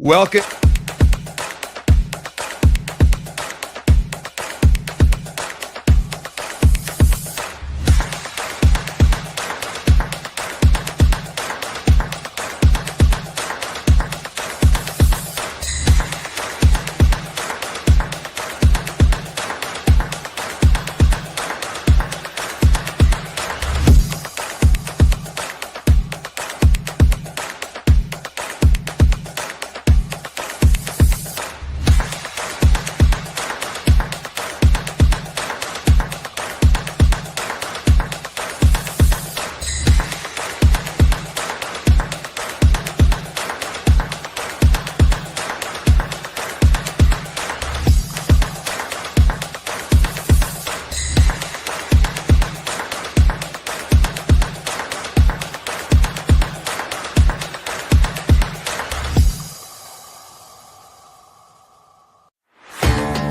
Welcome.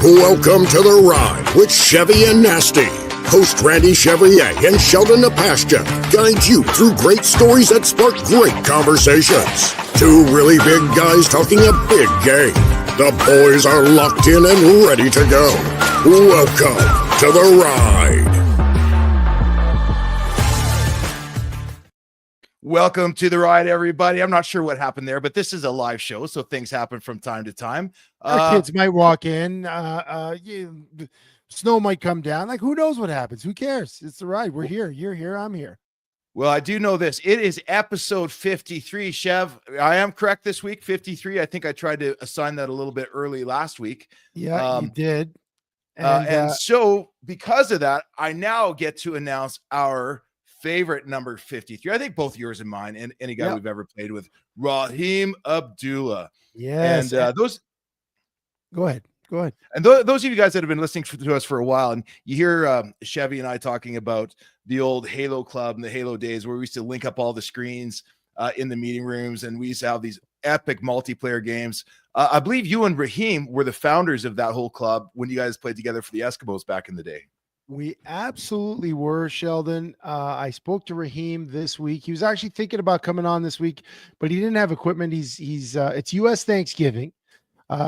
Welcome to The Ride with Chevy and Nasty. Host Randy Chevrier and Sheldon Napashka guide you through great stories that spark great conversations. Two really big guys talking a big game. The boys are locked in and ready to go. Welcome to The Ride. Welcome to The Ride, everybody. I'm not sure what happened there, but this is a live show, so things happen from time to time. Our kids might walk in. Snow might come down. Like, who knows what happens? Who cares? It's The Ride. We're here. You're here. I'm here. Well, I do know this. It is episode 53, Chev. I am correct this week, 53. I think I tried to assign that a little bit early last week. Yeah, you did. And so because of that, I now get to announce our favorite number 53. I think both yours and mine, and any guy we've ever played with, Raheem Abdullah. Yes. And those... Go ahead. And those of you guys that have been listening to us for a while, and you hear Chevy and I talking about the old Halo Club and the Halo days where we used to link up all the screens in the meeting rooms, and we used to have these epic multiplayer games. I believe you and Raheem were the founders of that whole club when you guys played together for the Eskimos back in the day. We absolutely were, Sheldon. I spoke to Raheem this week. He was actually thinking about coming on this week, but he didn't have equipment. It's U.S. Thanksgiving.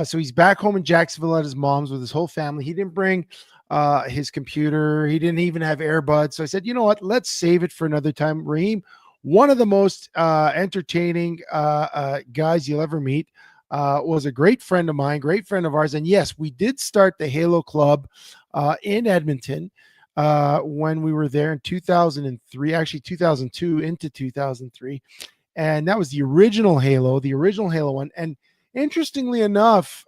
So he's back home in Jacksonville at his mom's with his whole family. He didn't bring his computer. He didn't even have earbuds. So I said, you know what? Let's save it for another time. Raheem, one of the most entertaining guys you'll ever meet, was a great friend of mine, great friend of ours. And yes, we did start the Halo Club in Edmonton when we were there in 2003, actually 2002 into 2003. And that was the original Halo one. And interestingly enough,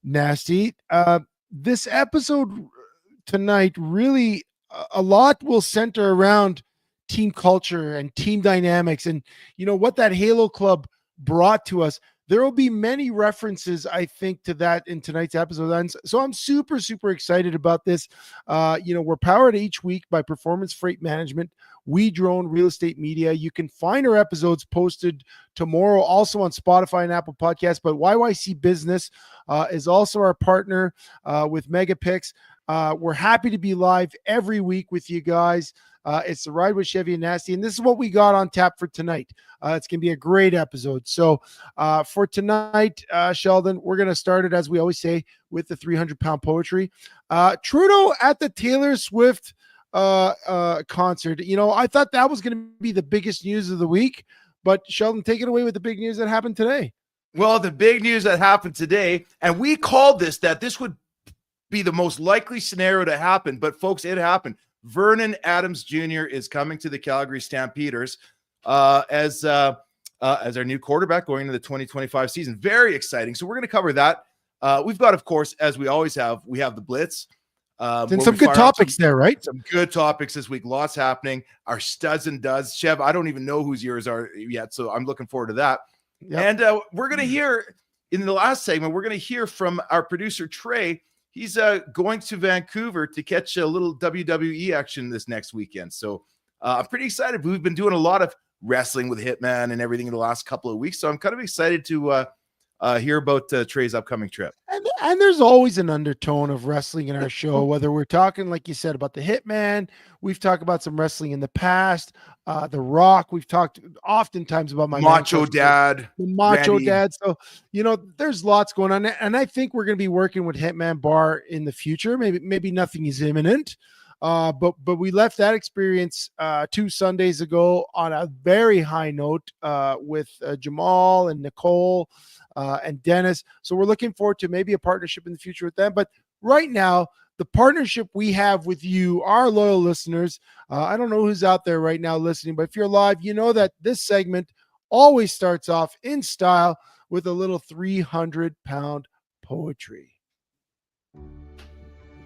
Nasty, this episode tonight, really a lot will center around team culture and team dynamics and, you know, what that Halo Club brought to us. There will be many references, I think, to that in tonight's episode. And so I'm super, super excited about this. We're powered each week by Performance Freight Management, We Drone Real Estate Media. You can find our episodes posted tomorrow, also on Spotify and Apple Podcasts. But YYC Business is also our partner with Megapix. We're happy to be live every week with you guys. It's The Ride with Chevy and Nasty, and this is what we got on tap for tonight. It's going to be a great episode. So for tonight, Sheldon, we're going to start it, as we always say, with the 300-pound poetry. Trudeau at the Taylor Swift concert. You know, I thought that was going to be the biggest news of the week, but Sheldon, take it away with the big news that happened today. Well, the big news that happened today, and we called that this would be the most likely scenario to happen, but folks, it happened. Vernon Adams Jr. is coming to the Calgary Stampeders as our new quarterback going into the 2025 season. Very exciting. So we're going to cover that. We've got, of course, as we always have, we have the Blitz. And some good topics there, right? Some good topics this week. Lots happening. Our studs and duds. Chev, I don't even know whose yours are yet, so I'm looking forward to that. Yep. And we're going to hear, in the last segment, we're going to hear from our producer, Trey. He's going to Vancouver to catch a little WWE action this next weekend. So I'm pretty excited. We've been doing a lot of wrestling with Hitman and everything in the last couple of weeks. So I'm kind of excited to hear about Trey's upcoming trip. And there's always an undertone of wrestling in our show, whether we're talking, like you said, about the Hitman. We've talked about some wrestling in the past. The Rock. We've talked oftentimes about my Macho Dad, the Macho Randy. Dad. So, there's lots going on. And I think we're going to be working with Hitman Bar in the future. Maybe nothing is imminent. But we left that experience 2 Sundays ago on a very high note with Jamal and Nicole and Dennis. So we're looking forward to maybe a partnership in the future with them. But right now, the partnership we have with you, our loyal listeners, I don't know who's out there right now listening, but if you're live, you know that this segment always starts off in style with a little 300-pound poetry.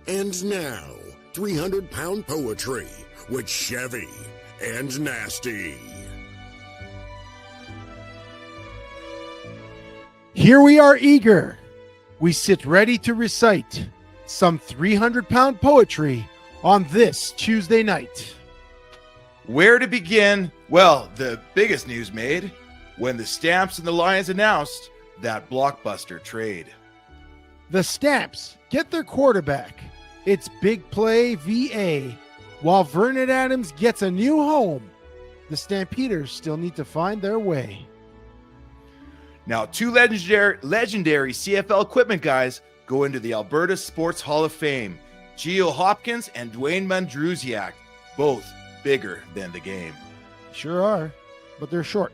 And now, 300-pound poetry with Chevy and Nasty. Here we are eager. We sit ready to recite some 300-pound poetry on this Tuesday night. Where to begin? Well, the biggest news made when the Stamps and the Lions announced that blockbuster trade. The Stamps get their quarterback. It's big play VA. While Vernon Adams gets a new home, the Stampeders still need to find their way. Now, 2 legendary CFL equipment guys go into the Alberta Sports Hall of Fame. Geo Hopkins and Dwayne Mandrusiak, both bigger than the game. Sure are, but they're short.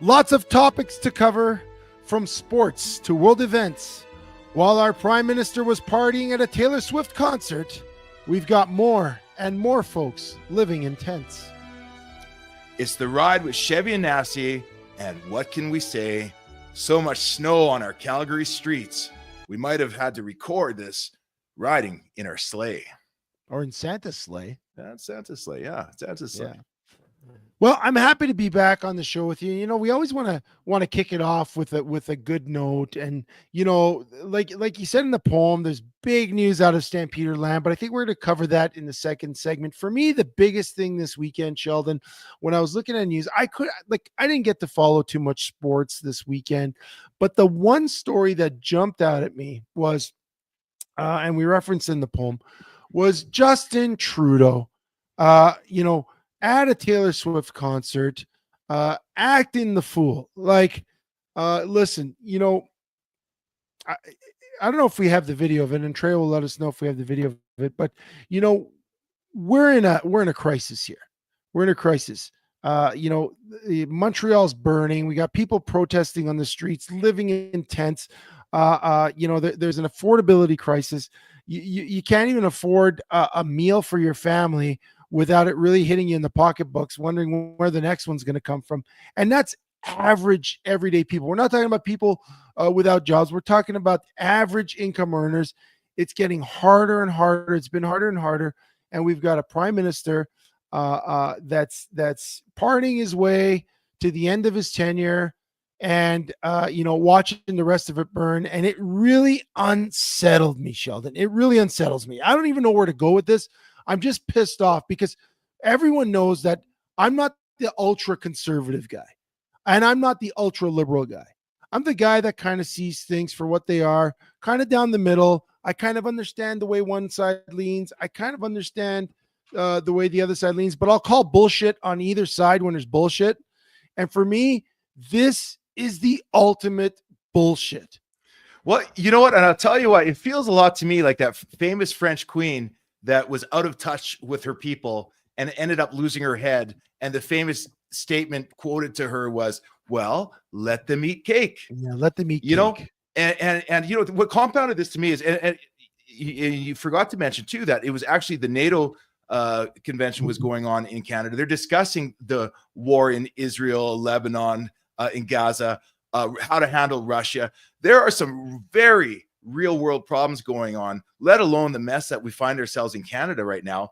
Lots of topics to cover, from sports to world events. While our Prime Minister was partying at a Taylor Swift concert, we've got more and more folks living in tents. It's the ride with Chevy and Nasty, and what can we say? So much snow on our Calgary streets. We might have had to record this riding in our sleigh. Or in Santa's sleigh. That's Santa's sleigh. Yeah, Santa's sleigh. Yeah. Well, I'm happy to be back on the show with you. We always want to kick it off with a good note, and like you said in the poem, there's big news out of Stampeder land, but I think we're going to cover that in the second segment. For me, the biggest thing this weekend, Sheldon, when I was looking at news, I didn't get to follow too much sports this weekend, but the one story that jumped out at me was, and we referenced in the poem, was Justin Trudeau. At a Taylor Swift concert, acting the fool. Listen, I don't know if we have the video of it, and Trey will let us know if we have the video of it, but we're in a crisis here. We're in a crisis. Montreal's burning. We got people protesting on the streets, living in tents. There's an affordability crisis. You can't even afford a meal for your family without it really hitting you in the pocketbooks, wondering where the next one's going to come from. And that's average, everyday people. We're not talking about people without jobs. We're talking about average income earners. It's getting harder and harder. It's been harder and harder. And we've got a prime minister that's partying his way to the end of his tenure and, watching the rest of it burn. And it really unsettled me, Sheldon. It really unsettles me. I don't even know where to go with this. I'm just pissed off because everyone knows that I'm not the ultra conservative guy and I'm not the ultra liberal guy. I'm the guy that kind of sees things for what they are, kind of down the middle. I kind of understand the way one side leans. I kind of understand the way the other side leans, but I'll call bullshit on either side when there's bullshit. And for me, this is the ultimate bullshit. Well, you know what? And I'll tell you what, it feels a lot to me like that famous French queen that was out of touch with her people and ended up losing her head. And the famous statement quoted to her was, well, let them eat cake. Yeah, let them eat cake. And what compounded this to me is, and you forgot to mention too, that it was actually the NATO convention was going on in Canada. They're discussing the war in Israel, Lebanon, in Gaza, how to handle Russia. There are some very real world problems going on, let alone the mess that we find ourselves in Canada right now.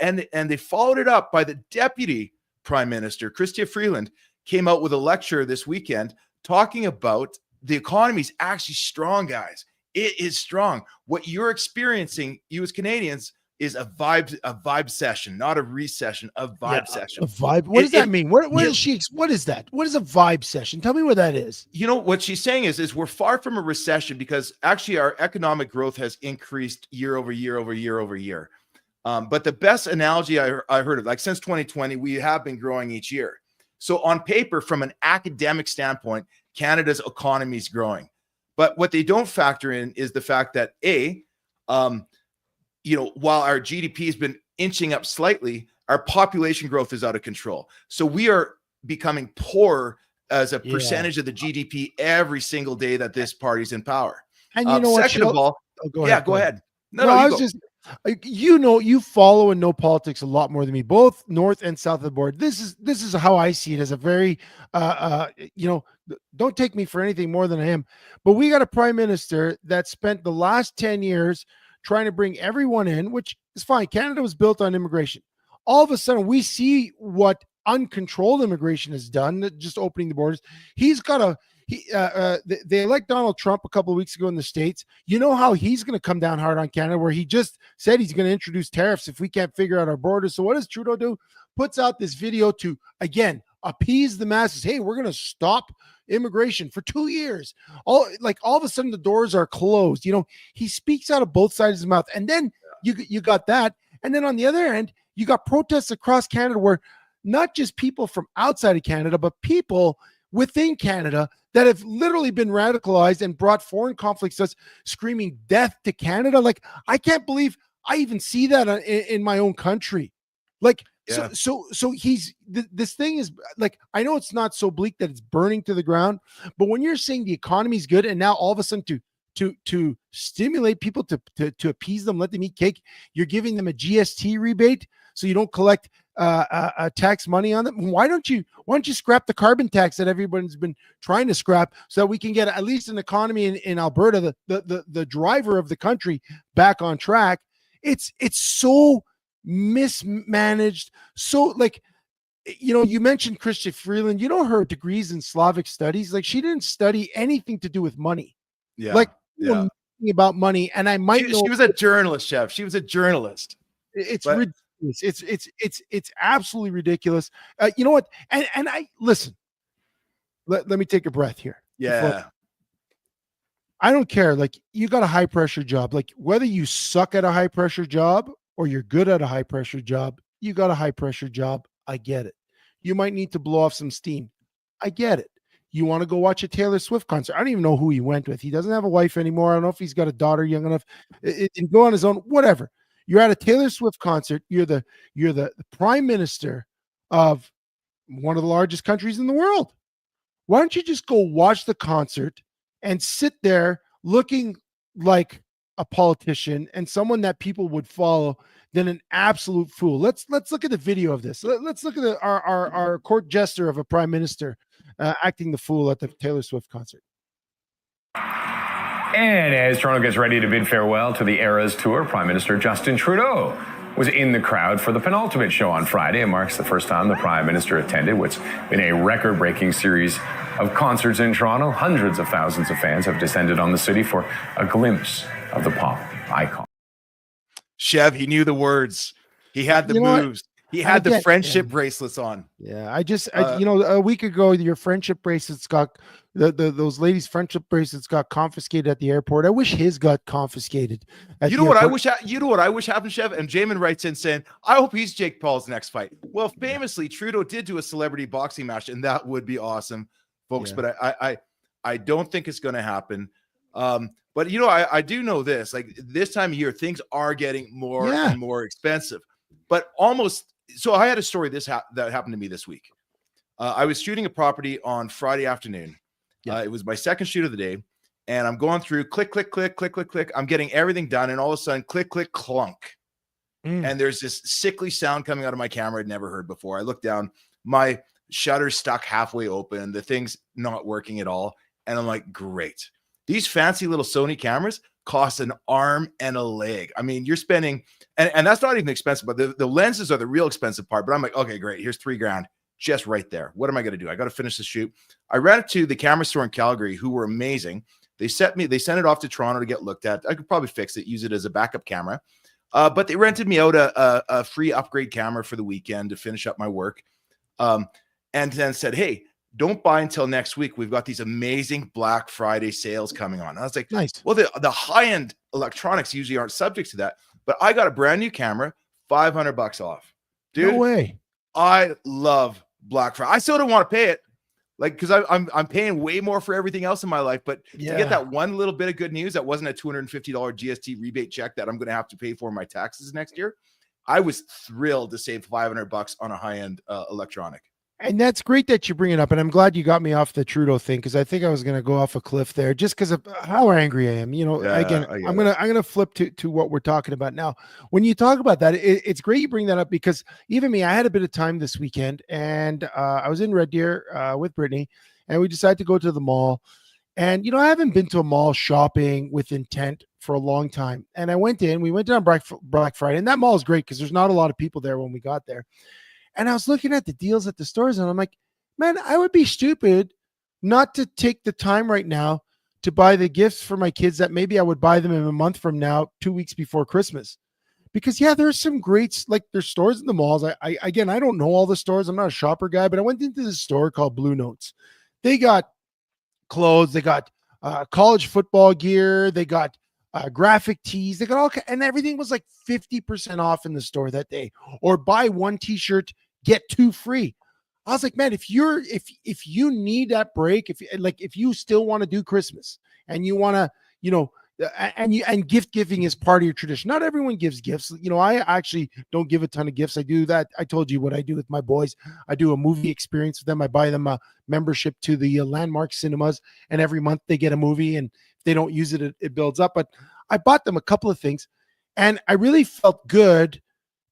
And they followed it up by the deputy prime minister, Chrystia Freeland, came out with a lecture this weekend talking about the economy is actually strong, guys. It is strong. What you're experiencing, you as Canadians, is a vibe session, not a recession, a vibe session. A vibe. What does that mean? What is that? What is a vibe session? Tell me what that is. You know, what she's saying is we're far from a recession because actually our economic growth has increased year over year over year over year. But the best analogy I heard of, like since 2020, we have been growing each year. So on paper, from an academic standpoint, Canada's economy is growing. But what they don't factor in is the fact that while our GDP has been inching up slightly, our population growth is out of control. So we are becoming poorer as a percentage of the GDP every single day that this party's in power. And you know what? Second of all, go ahead. No, I was just, you follow and know politics a lot more than me, both north and south of the board. This is how I see it, as a very, don't take me for anything more than I am, but we got a prime minister that spent the last 10 years trying to bring everyone in, which is fine. Canada was built on immigration. All of a sudden, we see what uncontrolled immigration has done, just opening the borders. They elect Donald Trump a couple of weeks ago in the States. You know how he's going to come down hard on Canada, where he just said he's going to introduce tariffs if we can't figure out our borders. So what does Trudeau do? Puts out this video to, again, appease the masses. Hey, we're going to stop immigration for 2 years. All of a sudden the doors are closed. He speaks out of both sides of his mouth. And then you got that. And then on the other end, you got protests across Canada where not just people from outside of Canada, but people within Canada that have literally been radicalized and brought foreign conflicts to us, screaming death to Canada. Like, I can't believe I even see that in my own country. Like, yeah. So he's this thing is like, I know it's not so bleak that it's burning to the ground, but when you're saying the economy's good and now all of a sudden to stimulate people to appease them, let them eat cake, you're giving them a GST rebate so you don't collect tax money on them. Why don't you scrap the carbon tax that everybody's been trying to scrap so that we can get at least an economy in Alberta, the driver of the country, back on track? It's so mismanaged. So, like, you mentioned Chrystia Freeland. Her degrees in Slavic studies, like, she didn't study anything to do with money. Yeah. Like, nothing about money. And I might know she was a journalist, Chef. She was a journalist. It's ridiculous. It's absolutely ridiculous. You know what? And I listen. Let me take a breath here. Yeah. I don't care. Like, you got a high pressure job. Like, whether you suck at a high pressure job or you're good at a high pressure job, you got a high pressure job. I get it. You might need to blow off some steam. I get it. You want to go watch a Taylor Swift concert. I don't even know who he went with. He doesn't have a wife anymore. I don't know if he's got a daughter young enough. It can go on his own, whatever. You're at a Taylor Swift concert. You're the prime minister of one of the largest countries in the world. Why don't you just go watch the concert and sit there looking like a politician and someone that people would follow than an absolute fool? Let's look at the video of this. Let's look at our court jester of a prime minister acting the fool at the Taylor Swift concert. And as Toronto gets ready to bid farewell to the Eras Tour, Prime Minister Justin Trudeau was in the crowd for the penultimate show on Friday. It marks the first time the Prime Minister attended what's been a record-breaking series of concerts in Toronto. Hundreds of thousands of fans have descended on the city for a glimpse of the pop icon. Chev, he knew the words. He had the moves. He had the friendship bracelets on. Yeah, a week ago, your friendship bracelets got those ladies' friendship bracelets got confiscated at the airport. I wish his got confiscated. You know what I wish happened, Chev? And Jamin writes in saying, "I hope he's Jake Paul's next fight." Well, famously, Trudeau did do a celebrity boxing match, and that would be awesome, folks. Yeah. But I don't think it's going to happen. But I do know this. Like, this time of year, things are getting more and more expensive. But so I had a story that happened to me this week. I was shooting a property on Friday afternoon. Yeah. It was my second shoot of the day, and I'm going through click, click, click, click, click, click. I'm getting everything done, and all of a sudden, click, click, clunk. And there's this sickly sound coming out of my camera I'd never heard before. I look down, my shutter's stuck halfway open. The thing's not working at all. And I'm like, great. These fancy little Sony cameras cost an arm and a leg. I mean, you're spending, and that's not even expensive, but the lenses are the real expensive part. But I'm like, okay, great. Here's $3,000 just right there. What am I going to do? I got to finish the shoot. I ran it to the camera store in Calgary, who were amazing. They sent it off to Toronto to get looked at. I could probably fix it, use it as a backup camera. But they rented me out a free upgrade camera for the weekend to finish up my work. And then said, hey, don't buy until next week. We've got these amazing Black Friday sales coming on. And I was like, Nice. well, the high-end electronics usually aren't subject to that. But I got a brand new camera, $500 off. Dude, No way. I love Black Friday. I still don't want to pay it. Like, because I'm paying way more for everything else in my life. But to get that one little bit of good news, that wasn't a $250 GST rebate check that I'm going to have to pay for my taxes next year. I was thrilled to save $500 on a high-end electronic. And that's great that you bring it up. And I'm glad you got me off the Trudeau thing, because I think I was going to go off a cliff there just because of how angry I am. You know, again, I'm gonna flip to what we're talking about now. When you talk about that, it's great you bring that up, because even me, I had a bit of time this weekend, and I was in Red Deer with Brittany, and we decided to go to the mall. And, you know, I haven't been to a mall shopping with intent for a long time. And we went in on Black Friday, and that mall is great because there's not a lot of people there when we got there. And I was looking at the deals at the stores, and I'm like, man, I would be stupid not to take the time right now to buy the gifts for my kids that maybe I would buy them in a month from now, 2 weeks before Christmas. Because, yeah, there's some great, like, there's stores in the malls. I don't know all the stores. I'm not a shopper guy, but I went into this store called Blue Notes. They got clothes. They got college football gear. They got graphic tees. They got all, and everything was like 50% off in the store that day. Or buy one t-shirt, get two free. I was like, man, if you need that break, if you still want to do Christmas and you want to, you know, and gift giving is part of your tradition. Not everyone gives gifts. You know, I actually don't give a ton of gifts. I do that. I told you what I do with my boys. I do a movie experience with them. I buy them a membership to the Landmark cinemas, and every month they get a movie, and if they don't use it, it builds up. But I bought them a couple of things, and I really felt good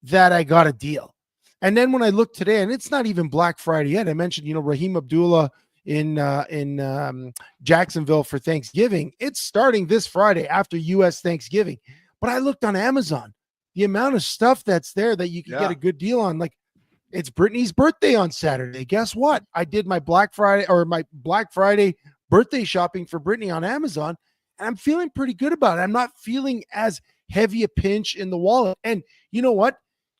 that I got a deal. And then when I looked today, and it's not even Black Friday yet, I mentioned, you know, Raheem Abdullah in Jacksonville for Thanksgiving. It's starting this Friday after U.S. Thanksgiving. But I looked on Amazon, the amount of stuff that's there that you can get a good deal on. Like, it's Brittany's birthday on Saturday. Guess what? I did my Black Friday birthday shopping for Brittany on Amazon, and I'm feeling pretty good about it. I'm not feeling as heavy a pinch in the wallet. And you know what?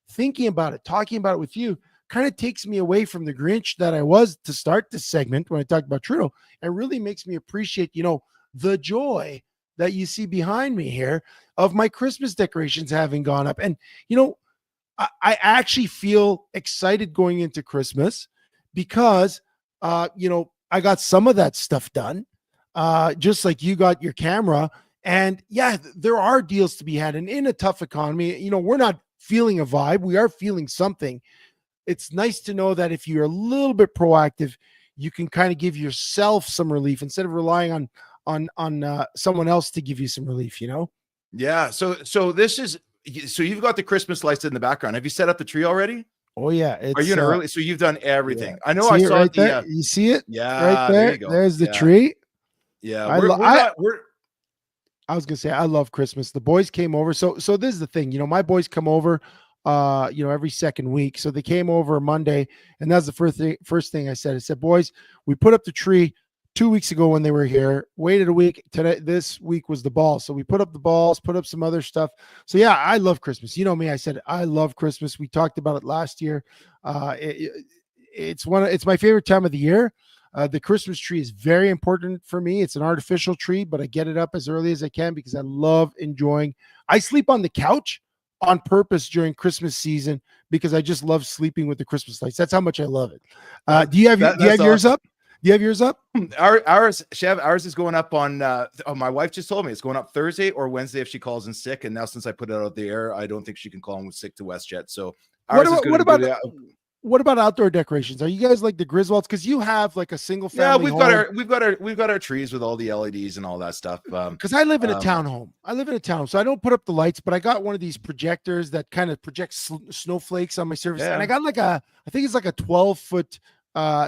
Thinking about it, talking about it with you, kind of takes me away from the Grinch that I was to start this segment when I talked about Trudeau, and really makes me appreciate, you know, the joy that you see behind me here of my Christmas decorations having gone up. And, you know, I actually feel excited going into Christmas because, you know, I got some of that stuff done, just like you got your camera. And yeah, there are deals to be had. And in a tough economy, you know, we're not feeling a vibe. We are feeling something. It's nice to know that if you're a little bit proactive, you can kind of give yourself some relief instead of relying on someone else to give you some relief, you know? Yeah. So you've got the Christmas lights in the background. Have you set up the tree already? Oh yeah. Are you in early? So you've done everything. Yeah. I know. I saw right it there. You see it? Yeah. Right there. There you go. There's the tree. Yeah. I was gonna say I love Christmas. The boys came over. So this is the thing, you know, my boys come over you know, every second week. So they came over Monday, and that's the first thing I said. I said, boys, we put up the tree 2 weeks ago when they were here, waited a week. Today, this week was the ball. So we put up the balls, put up some other stuff. So yeah, I love Christmas. You know me, I said, I love Christmas. We talked about it last year. It's my favorite time of the year. The Christmas tree is very important for me. It's an artificial tree, but I get it up as early as I can because I love enjoying. I sleep on the couch on purpose during Christmas season because I just love sleeping with the Christmas lights. That's how much I love it. Do you have yours up? Do you have yours up? Ours is going up on my wife just told me it's going up Thursday or Wednesday if she calls in sick. And now since I put it out of the air, I don't think she can call in sick to WestJet. So what about outdoor decorations? Are you guys like the Griswolds? Because you have like a single family. Yeah, we've got our trees with all the LEDs and all that stuff. Because I live in a townhome. So I don't put up the lights, but I got one of these projectors that kind of projects snowflakes on my surface. Yeah. And I got I think it's like a 12-foot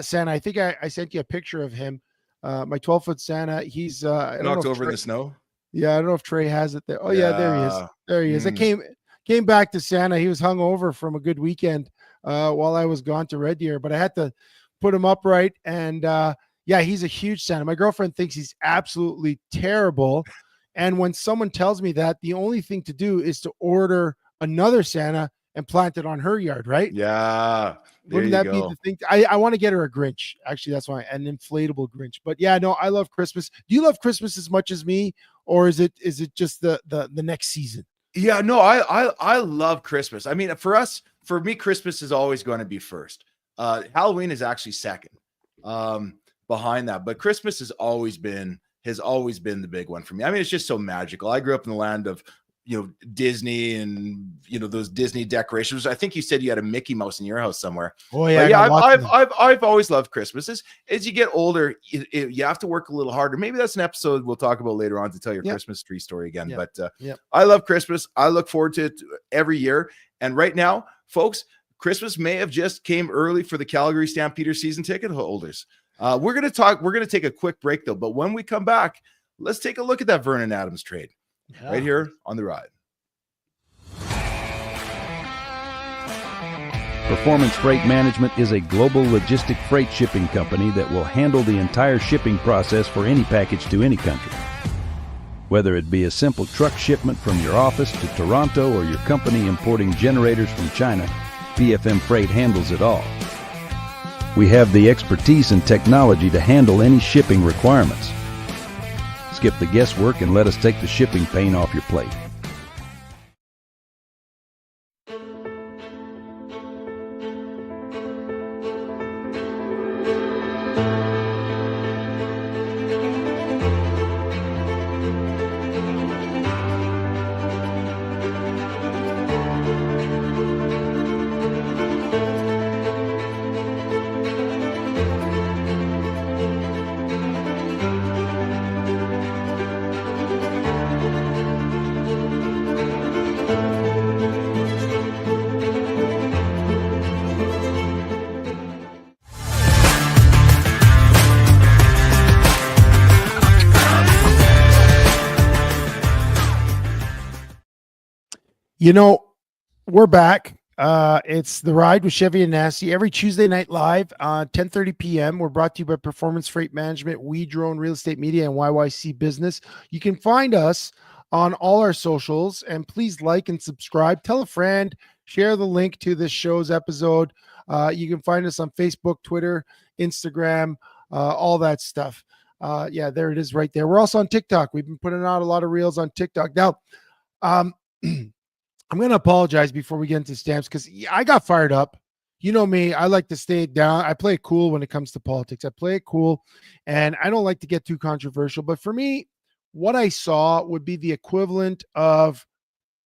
Santa. I think I sent you a picture of him. My 12-foot Santa. He's knocked over in the snow. Yeah, I don't know if Trey has it there. Oh yeah, there he is. There he is. I came back to Santa. He was hung over from a good weekend while I was gone to Red Deer, but I had to put him upright. And yeah, he's a huge Santa. My girlfriend thinks he's absolutely terrible. And when someone tells me that, the only thing to do is to order another Santa and plant it on her yard, right? Yeah. Wouldn't that be the thing? I want to get her a Grinch. Actually, that's why, an inflatable Grinch. But yeah, no, I love Christmas. Do you love Christmas as much as me, or is it just the next season? Yeah, no, I love Christmas. I mean, for me, Christmas is always going to be first. Halloween is actually second, behind that. But Christmas has always been the big one for me. I mean, it's just so magical. I grew up in the land of, Disney and, those Disney decorations. I think you said you had a Mickey Mouse in your house somewhere. Oh yeah. But yeah, I've always loved Christmas. As you get older, you have to work a little harder. Maybe that's an episode we'll talk about later on to tell your Christmas tree story again. But I love Christmas. I look forward to it every year. And right now, folks, Christmas may have just came early for the Calgary Stampeders season ticket holders. We're going to take a quick break though. But when we come back, let's take a look at that Vernon Adams trade. Right here on The Ride. Performance Freight Management is a global logistic freight shipping company that will handle the entire shipping process for any package to any country. Whether it be a simple truck shipment from your office to Toronto or your company importing generators from China, PFM Freight handles it all. We have the expertise and technology to handle any shipping requirements. Skip the guesswork and let us take the shipping pain off your plate. We're back. It's The Ride with Chevy and Nasty every Tuesday night live, 10:30 p.m. We're brought to you by Performance Freight Management, We Drone Real Estate Media, and YYC Business. You can find us on all our socials, and please like and subscribe. Tell a friend, share the link to this show's episode. You can find us on Facebook, Twitter, Instagram, all that stuff. There it is right there. We're also on TikTok. We've been putting out a lot of reels on TikTok. Now, I'm going to apologize before we get into stamps because I got fired up. You know me, I like to stay down. I play it cool when it comes to politics. I play it cool, and I don't like to get too controversial. But for me, what I saw would be the equivalent of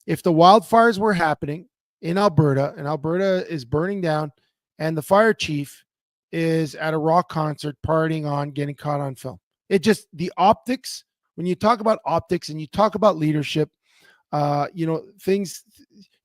if the wildfires were happening in Alberta, and Alberta is burning down, and the fire chief is at a rock concert partying on, getting caught on film. It just, the optics, when you talk about optics and you talk about leadership, things,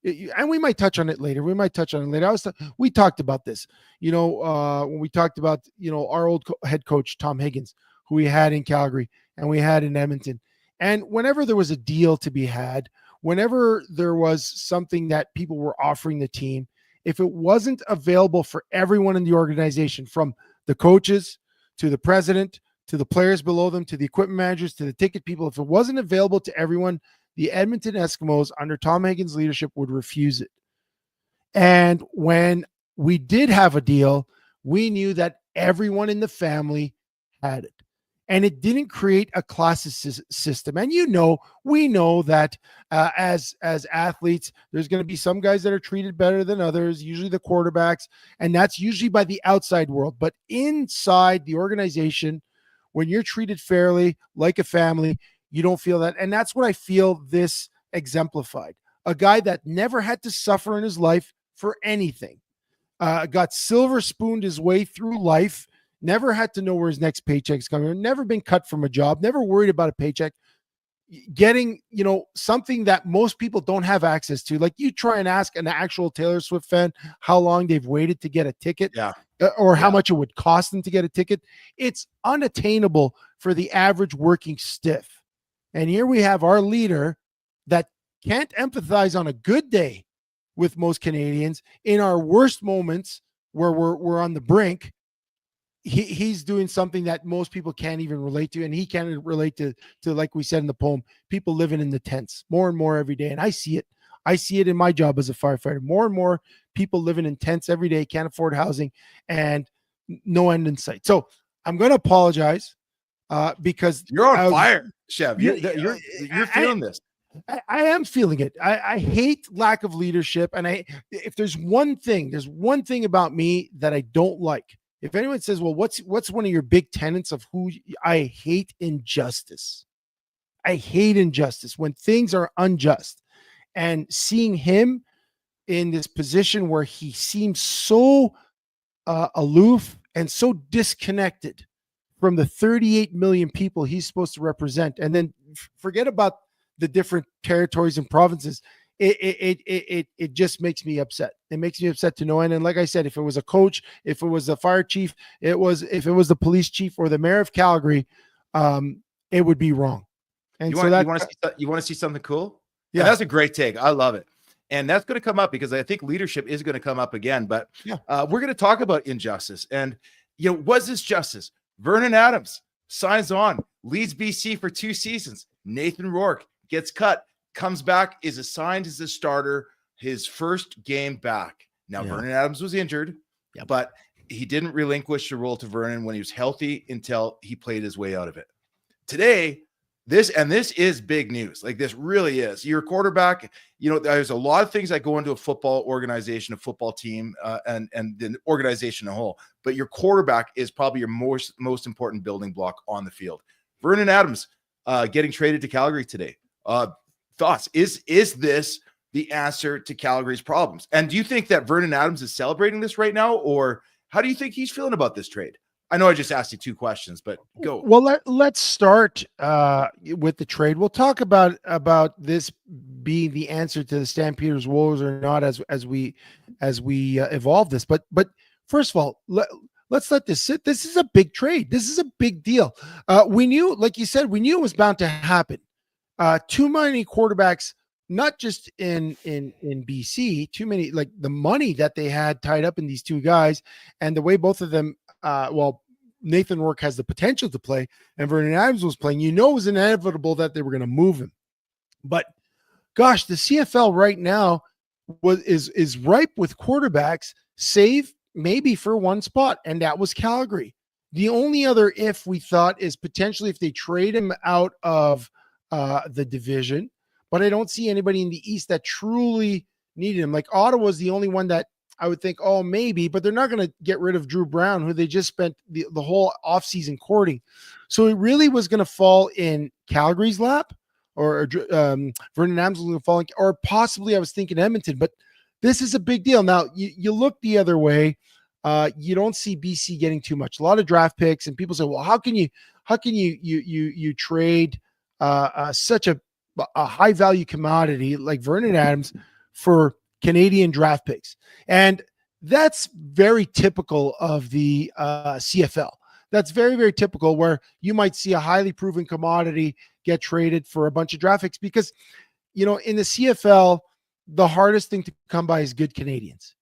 and we might touch on it later. We talked about this, when we talked about, our old head coach, Tom Higgins, who we had in Calgary and we had in Edmonton. And whenever there was a deal to be had, whenever there was something that people were offering the team, if it wasn't available for everyone in the organization, from the coaches to the president, to the players below them, to the equipment managers, to the ticket people, if it wasn't available to everyone, the Edmonton Eskimos under Tom Higgins' leadership would refuse it. And when we did have a deal, we knew that everyone in the family had it. And it didn't create a classist system. And we know that as athletes, there's going to be some guys that are treated better than others, usually the quarterbacks, and that's usually by the outside world. But inside the organization, when you're treated fairly, like a family, you don't feel that. And that's what I feel this exemplified. A guy that never had to suffer in his life for anything, got silver spooned his way through life, never had to know where his next paycheck's coming, never been cut from a job, never worried about a paycheck, getting, something that most people don't have access to. Like, you try and ask an actual Taylor Swift fan how long they've waited to get a ticket, or how much it would cost them to get a ticket. It's unattainable for the average working stiff. And here we have our leader that can't empathize on a good day with most Canadians. In our worst moments where we're on the brink, he's doing something that most people can't even relate to, and he can't relate to like we said in the poem, people living in the tents more and more every day. And I see it in my job as a firefighter. More and more people living in tents every day, can't afford housing, and no end in sight. So I'm going to apologize because you're on fire, Chev. You're feeling this. I am feeling it. I hate lack of leadership. And if there's one thing about me that I don't like. If anyone says, well, what's one of your big tenets of who I hate? Injustice. I hate injustice when things are unjust, and seeing him in this position where he seems so aloof and so disconnected from the 38 million people he's supposed to represent. And then forget about the different territories and provinces. It just makes me upset. It makes me upset to no end. And like I said, if it was a coach, if it was the fire chief, if it was the police chief or the mayor of Calgary, it would be wrong. And you want to see something cool? Yeah, and that's a great take. I love it. And that's going to come up because I think leadership is going to come up again. But we're going to talk about injustice. And, was this justice? Vernon Adams signs on, leads BC for 2 seasons. Nathan Rourke gets cut, comes back, is assigned as a starter his first game back. Now, Vernon Adams was injured, but he didn't relinquish the role to Vernon when he was healthy until he played his way out of it. Today, this is big news. Like, this really is. Your quarterback, there's a lot of things that go into a football organization, a football team, and the organization as a whole. But your quarterback is probably your most important building block on the field. Vernon Adams getting traded to Calgary today. Thoughts? Is this the answer to Calgary's problems? And do you think that Vernon Adams is celebrating this right now, or how do you think he's feeling about this trade? I know I just asked you 2 questions, but go. Well, let's start with the trade. We'll talk about this being the answer to the Stampeders' woes or not as we evolve this. But first of all, let's let this sit. This is a big trade. This is a big deal. We knew, like you said, we knew it was bound to happen. Too many quarterbacks, not just in BC, too many, like the money that they had tied up in these 2 guys and the way both of them, Nathan Rourke has the potential to play and Vernon Adams was playing, it was inevitable that they were going to move him. But gosh, the CFL right now is ripe with quarterbacks, save maybe for one spot, and that was Calgary. The only other if we thought is potentially if they trade him out of the division, but I don't see anybody in the East that truly needed him. Like Ottawa's the only one that I would think, oh, maybe, but they're not going to get rid of Drew Brown, who they just spent the whole offseason courting. So it really was going to fall in Calgary's lap, or Vernon Adams was going to fall in, or possibly I was thinking Edmonton, but this is a big deal. Now, you look the other way, you don't see BC getting too much. A lot of draft picks, and people say, well, how can you trade such a high value commodity like Vernon Adams for Canadian draft picks? And that's very typical of the CFL. That's very, very typical, where you might see a highly proven commodity get traded for a bunch of draft picks because, in the CFL, the hardest thing to come by is good Canadians.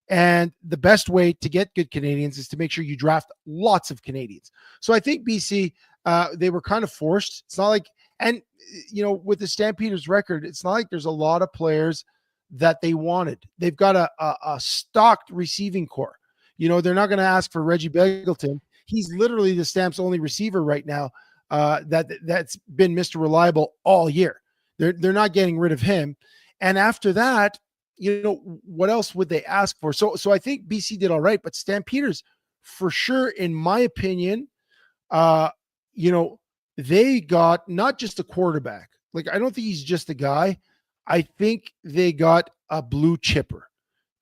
And the best way to get good Canadians is to make sure you draft lots of Canadians. So I think BC, they were kind of forced. It's not like, and with the Stampeders record, it's not like there's a lot of players that they wanted. They've got a stocked receiving core. They're not going to ask for Reggie Begelton. He's literally the Stamps' only receiver right now that's been Mr. Reliable all year. They're not getting rid of him. And after that, what else would they ask for? So I think BC did all right, but Stampeders, for sure, in my opinion, they got not just a quarterback. Like, I don't think he's just a guy. I think they got a blue chipper,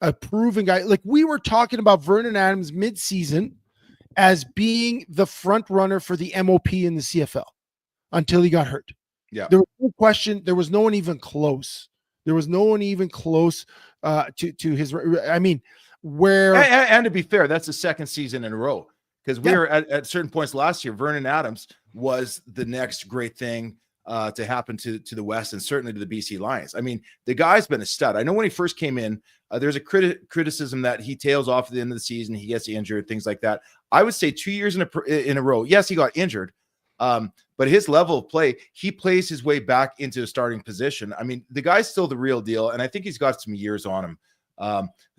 a proven guy. Like, we were talking about Vernon Adams midseason as being the front runner for the MOP in the CFL until he got hurt. Yeah. There was no question. There was no one even close. There was no one even close to his. I mean, where and to be fair, that's the 2nd season in a row, because we were at certain points last year. Vernon Adams was the next great thing. to happen to the West and certainly to the BC Lions. I mean, the guy's been a stud. I know when he first came in, there's a criticism that he tails off at the end of the season. He gets injured, things like that. I would say 2 years in a row. Yes, he got injured, but his level of play, he plays his way back into a starting position. I mean, the guy's still the real deal, and I think he's got some years on him.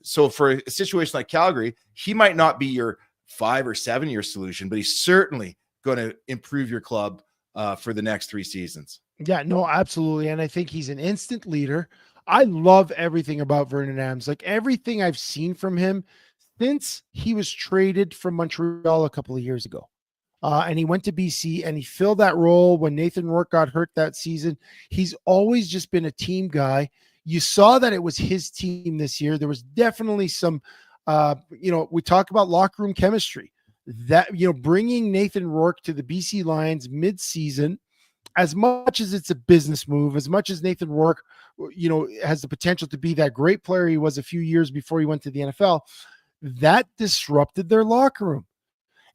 So for a situation like Calgary, he might not be your 5 or 7 year solution, but he's certainly going to improve your club for the next 3 seasons. Yeah, no, absolutely. And I think he's an instant leader. I love everything about Vernon Adams. Like everything I've seen from him since he was traded from Montreal a couple of years ago. And he went to BC and he filled that role when Nathan Rourke got hurt that season. He's always just been a team guy. You saw that it was his team this year. There was definitely some, we talk about locker room chemistry. That, bringing Nathan Rourke to the BC Lions mid-season, as much as it's a business move, as much as Nathan Rourke, has the potential to be that great player he was a few years before he went to the NFL, that disrupted their locker room.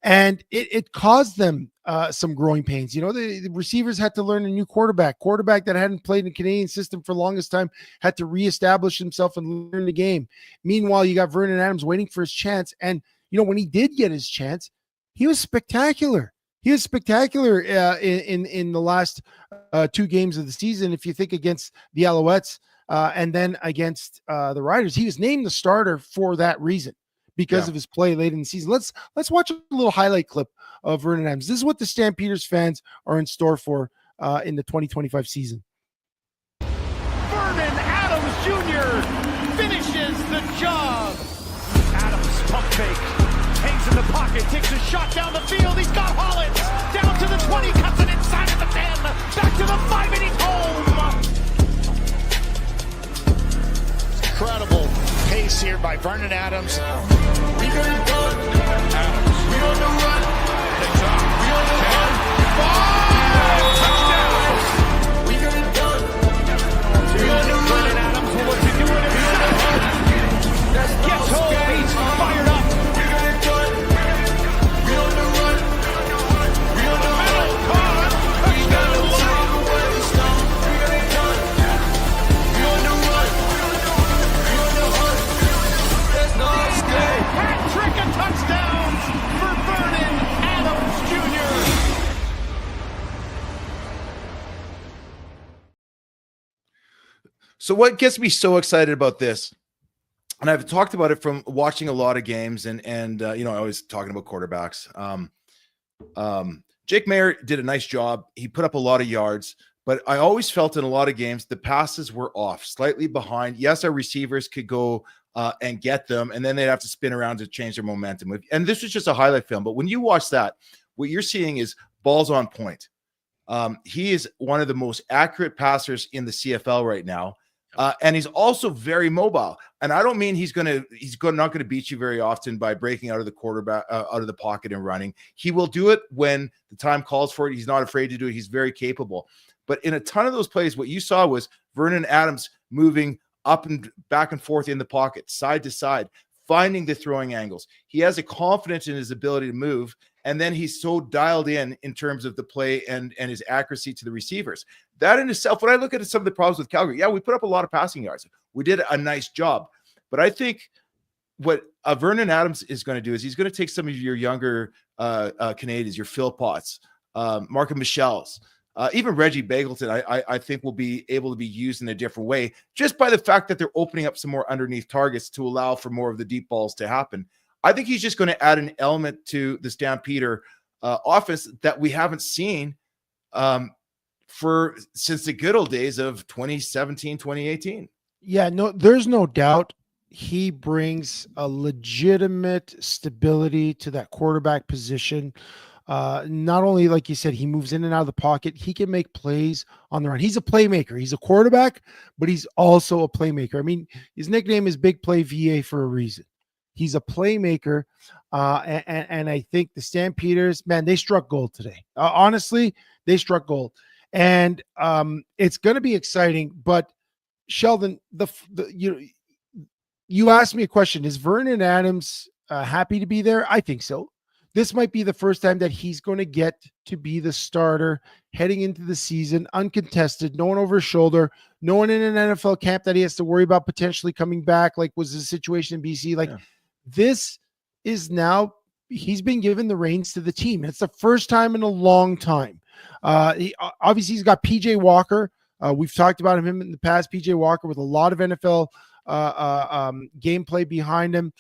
And it caused them some growing pains. The receivers had to learn a new quarterback that hadn't played in the Canadian system for the longest time, had to reestablish himself and learn the game. Meanwhile, you got Vernon Adams waiting for his chance. And, when he did get his chance, he was spectacular. He was spectacular in the last 2 games of the season. If you think against the Alouettes and then against the Riders, he was named the starter for that reason. Because of his play late in the season. Let's watch a little highlight clip of Vernon Adams. This is what the Stampeders fans are in store for in the 2025 season. Vernon Adams Jr. finishes the job. Adams pump fake, hangs in the pocket, takes a shot down the field. He's got Hollins down to the 20, cuts it inside of the 10, back to the 5, and he's home. Incredible pace here by Vernon Adams. We gonna do it. Adams. We on the run. Takes off. We on the run. 5 touchdowns. We gonna do it. We on the run. Vernon Adams, well, what's he doing himself? Gets home. He's fired up. We gonna do it. We on the run. We on the run. We got the line. We gonna do it. We on the run. Hat trick of touchdowns for Vernon Adams Jr. So what gets me so excited about this, and I've talked about it from watching a lot of games and I always talking about quarterbacks. Jake Mayer did a nice job. He put up a lot of yards, but I always felt in a lot of games, the passes were off, slightly behind. Yes, our receivers could go and get them, and then they'd have to spin around to change their momentum. And this was just a highlight film, but when you watch that, what you're seeing is balls on point. He is one of the most accurate passers in the CFL right now, and he's also very mobile. And I don't mean he's not going to beat you very often by breaking out of the quarterback, out of the pocket and running. He will do it when the time calls for it. He's not afraid to do it. He's very capable. But in a ton of those plays, what you saw was Vernon Adams moving up and back and forth in the pocket, side to side, finding the throwing angles. He has a confidence in his ability to move, and then he's so dialed in terms of the play and his accuracy to the receivers. That in itself, when I look at some of the problems with Calgary, we put up a lot of passing yards. We did a nice job. But I think what Vernon Adams is going to do is he's going to take some of your younger Canadians, your Phil Potts, Markham Michel's, even Reggie Bagleton, I think will be able to be used in a different way just by the fact that they're opening up some more underneath targets to allow for more of the deep balls to happen. I think he's just going to add an element to the Stampeder offense that we haven't seen since the good old days of 2017, 2018. Yeah, no, there's no doubt he brings a legitimate stability to that quarterback position. Not only, like you said, he moves in and out of the pocket, he can make plays on the run. He's a playmaker. He's a quarterback, but he's also a playmaker. I mean, his nickname is Big Play VA for a reason. He's a playmaker. And I think the Stampeders, man, they struck gold today. Honestly, they struck gold. And it's going to be exciting. But Sheldon, you asked me a question. Is Vernon Adams happy to be there? I think so. this might be the first time that he's going to get to be the starter heading into the season, uncontested, no one over his shoulder, no one in an NFL camp that he has to worry about potentially coming back, like was the situation in BC. Like, this is now, he's been given the reins to the team. It's the first time in a long time. Obviously, he's got PJ Walker. We've talked about him in the past, PJ Walker, with a lot of NFL gameplay behind him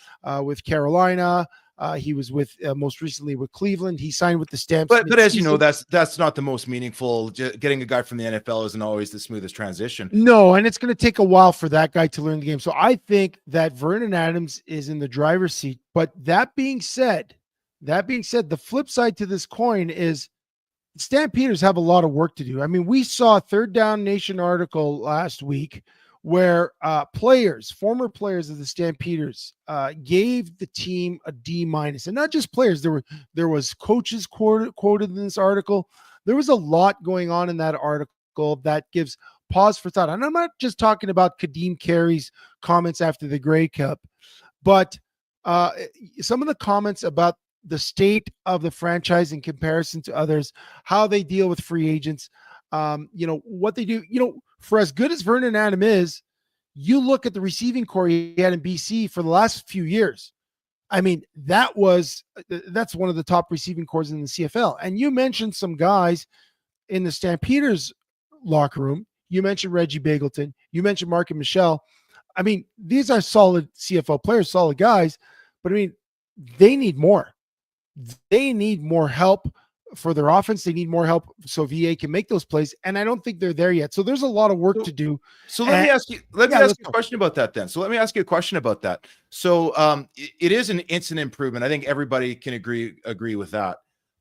with Carolina. He was with most recently with Cleveland. He signed with the Stamps. But as you know, that's not the most meaningful. Getting a guy from the NFL isn't always the smoothest transition. No, and it's going to take a while for that guy to learn the game. So I think that Vernon Adams is in the driver's seat. But that being said, the flip side to this coin is Stampeders have a lot of work to do. I mean, we saw a Third Down Nation article last week where former players of the Stampeders gave the team a D-, and not just players. There was coaches quoted in this article. There was a lot going on in that article that gives pause for thought. And I'm not just talking about Kadeem Carey's comments after the Grey Cup, but some of the comments about the state of the franchise in comparison to others, how they deal with free agents, what they do, for as good as Vernon Adams is, you look at the receiving core he had in BC for the last few years. I mean, that's one of the top receiving cores in the CFL. And you mentioned some guys in the Stampeders locker room. You mentioned Reggie Bagleton. You mentioned Mark and Michelle. I mean, these are solid CFL players, solid guys, but I mean, they need more. They need more help for their offense. They need more help so VA can make those plays. And I don't think they're there yet. So there's a lot of work to do. So let me ask you a question about that then. So it is an instant improvement. I think everybody can agree with that.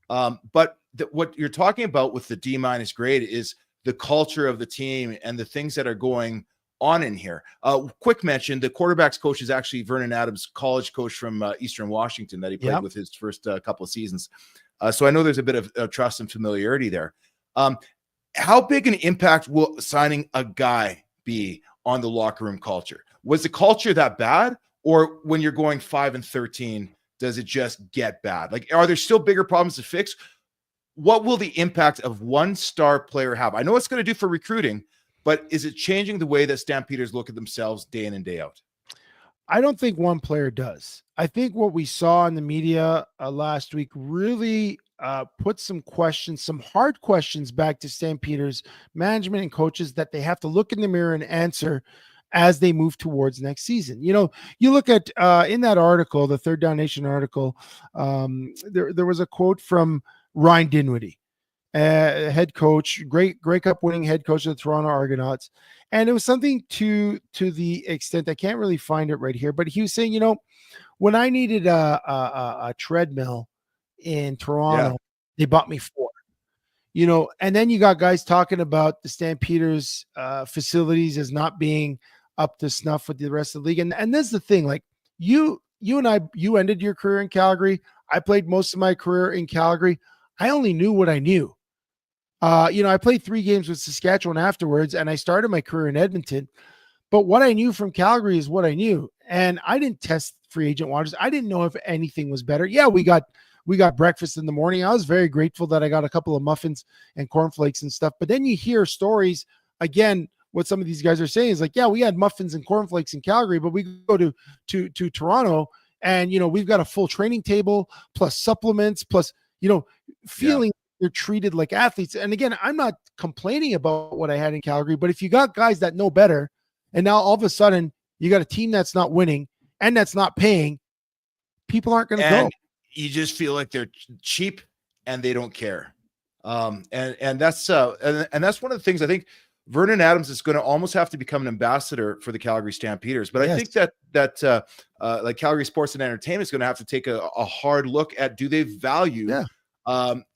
But what you're talking about with the D- grade is the culture of the team and the things that are going on in here. Quick mention, the quarterback's coach is actually Vernon Adams, college coach from Eastern Washington that he played with his first couple of seasons. So I know there's a bit of trust and familiarity there. How big an impact will signing a guy be on the locker room culture? Was the culture that bad, or when you're going 5-13, does it just get bad? Like, are there still bigger problems to fix? What will the impact of one star player have? I know it's going to do for recruiting, but is it changing the way that Stampeders look at themselves day in and day out? I don't think one player does. I think what we saw in the media last week really put some hard questions back to Stampeders management and coaches that they have to look in the mirror and answer as they move towards next season. You look at in that article, the Third Down Nation article, there was a quote from Ryan Dinwiddie, head coach, great Grey Cup winning head coach of the Toronto Argonauts. And it was something to the extent, I can't really find it right here, but he was saying, when I needed a treadmill in Toronto, they bought me 4, and then you got guys talking about the Stampeders facilities as not being up to snuff with the rest of the league. And that's the thing, like you ended your career in Calgary. I played most of my career in Calgary. I only knew what I knew. I played 3 games with Saskatchewan afterwards, and I started my career in Edmonton. But what I knew from Calgary is what I knew. And I didn't test free agent waters. I didn't know if anything was better. Yeah, we got breakfast in the morning. I was very grateful that I got a couple of muffins and cornflakes and stuff. But then you hear stories, again, what some of these guys are saying is like, yeah, we had muffins and cornflakes in Calgary, but we go to Toronto and, we've got a full training table plus supplements plus, feeling they're treated like athletes. And again, I'm not complaining about what I had in Calgary, but if you got guys that know better, and now all of a sudden you got a team that's not winning and that's not paying, people aren't going to go. You just feel like they're cheap and they don't care. And that's one of the things I think Vernon Adams is going to almost have to become an ambassador for the Calgary Stampeders. But I think that like Calgary Sports and Entertainment is going to have to take a hard look at, do they value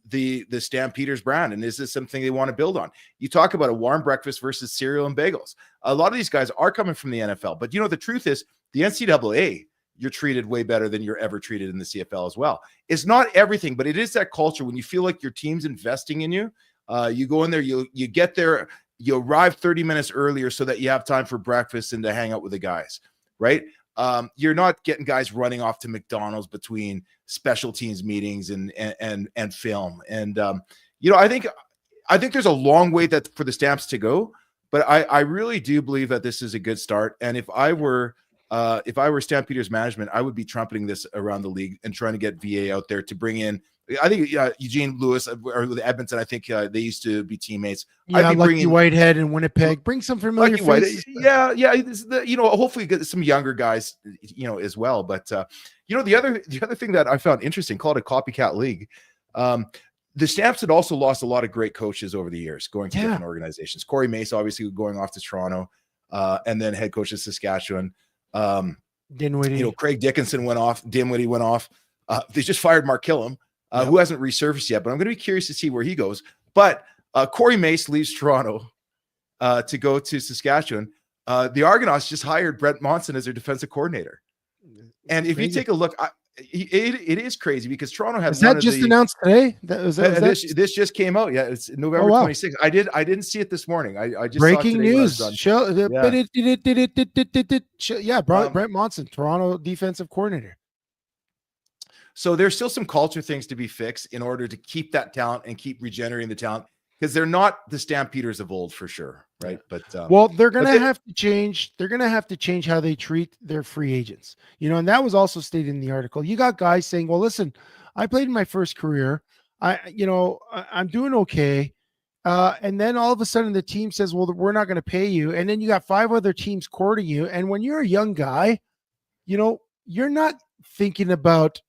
the Stampeders brand, and is this something they want to build on? You talk about a warm breakfast versus cereal and bagels. A lot of these guys are coming from the NFL, but the truth is the NCAA, you're treated way better than you're ever treated in the CFL as well. It's not everything, but it is that culture when you feel like your team's investing in you. You go in there, you get there, you arrive 30 minutes earlier so that you have time for breakfast and to hang out with the guys, right? you're not getting guys running off to McDonald's between special teams meetings and film. And I think there's a long way that for the Stamps to go, but I really do believe that this is a good start. And if I were Stampeders management, I would be trumpeting this around the league and trying to get VA out there to bring in. I think Eugene Lewis or Edmonton. I think they used to be teammates. Yeah, Lucky Whitehead and Winnipeg. Bring some familiar faces. Yeah. Hopefully get some younger guys, as well. But the other thing that I found interesting, called a copycat league. The Stamps had also lost a lot of great coaches over the years, going to different organizations. Corey Mace, obviously, going off to Toronto, and then head coach of Saskatchewan. Dinwiddie. Craig Dickinson went off. Dinwiddie went off. They just fired Mark Killam. Who hasn't resurfaced yet, but I'm going to be curious to see where he goes. But Corey Mace leaves Toronto to go to Saskatchewan. The Argonauts just hired Brent Monson as their defensive coordinator. And if you take a look, it is crazy because Toronto has. Is that just announced today? This just came out. Yeah, it's November 26th. I didn't see it this morning. I just breaking news. Brent Monson, Toronto defensive coordinator. So there's still some culture things to be fixed in order to keep that talent and keep regenerating the talent, because they're not the Stampeders of old for sure, right? But they're going to have to change. They're going to have to change how they treat their free agents. And that was also stated in the article. You got guys saying, "Well, listen, I played in my first career. I'm doing okay." And then all of a sudden the team says, "Well, we're not going to pay you." And then you got 5 other teams courting you. And when you're a young guy, you're not thinking about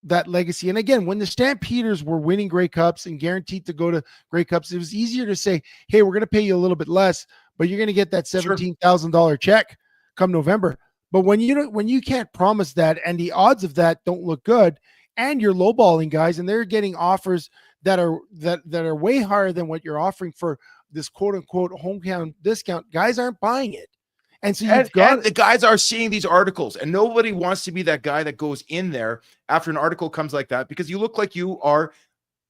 that legacy. And again, when the Stampeders were winning Grey Cups and guaranteed to go to Grey Cups, it was easier to say, "Hey, we're going to pay you a little bit less, but you're going to get that $17,000 check come November." But when you can't promise that, and the odds of that don't look good, and you're lowballing guys, and they're getting offers that are way higher than what you're offering for this quote unquote hometown discount, guys aren't buying it. And so and the guys are seeing these articles, and nobody wants to be that guy that goes in there after an article comes like that, because you look like you are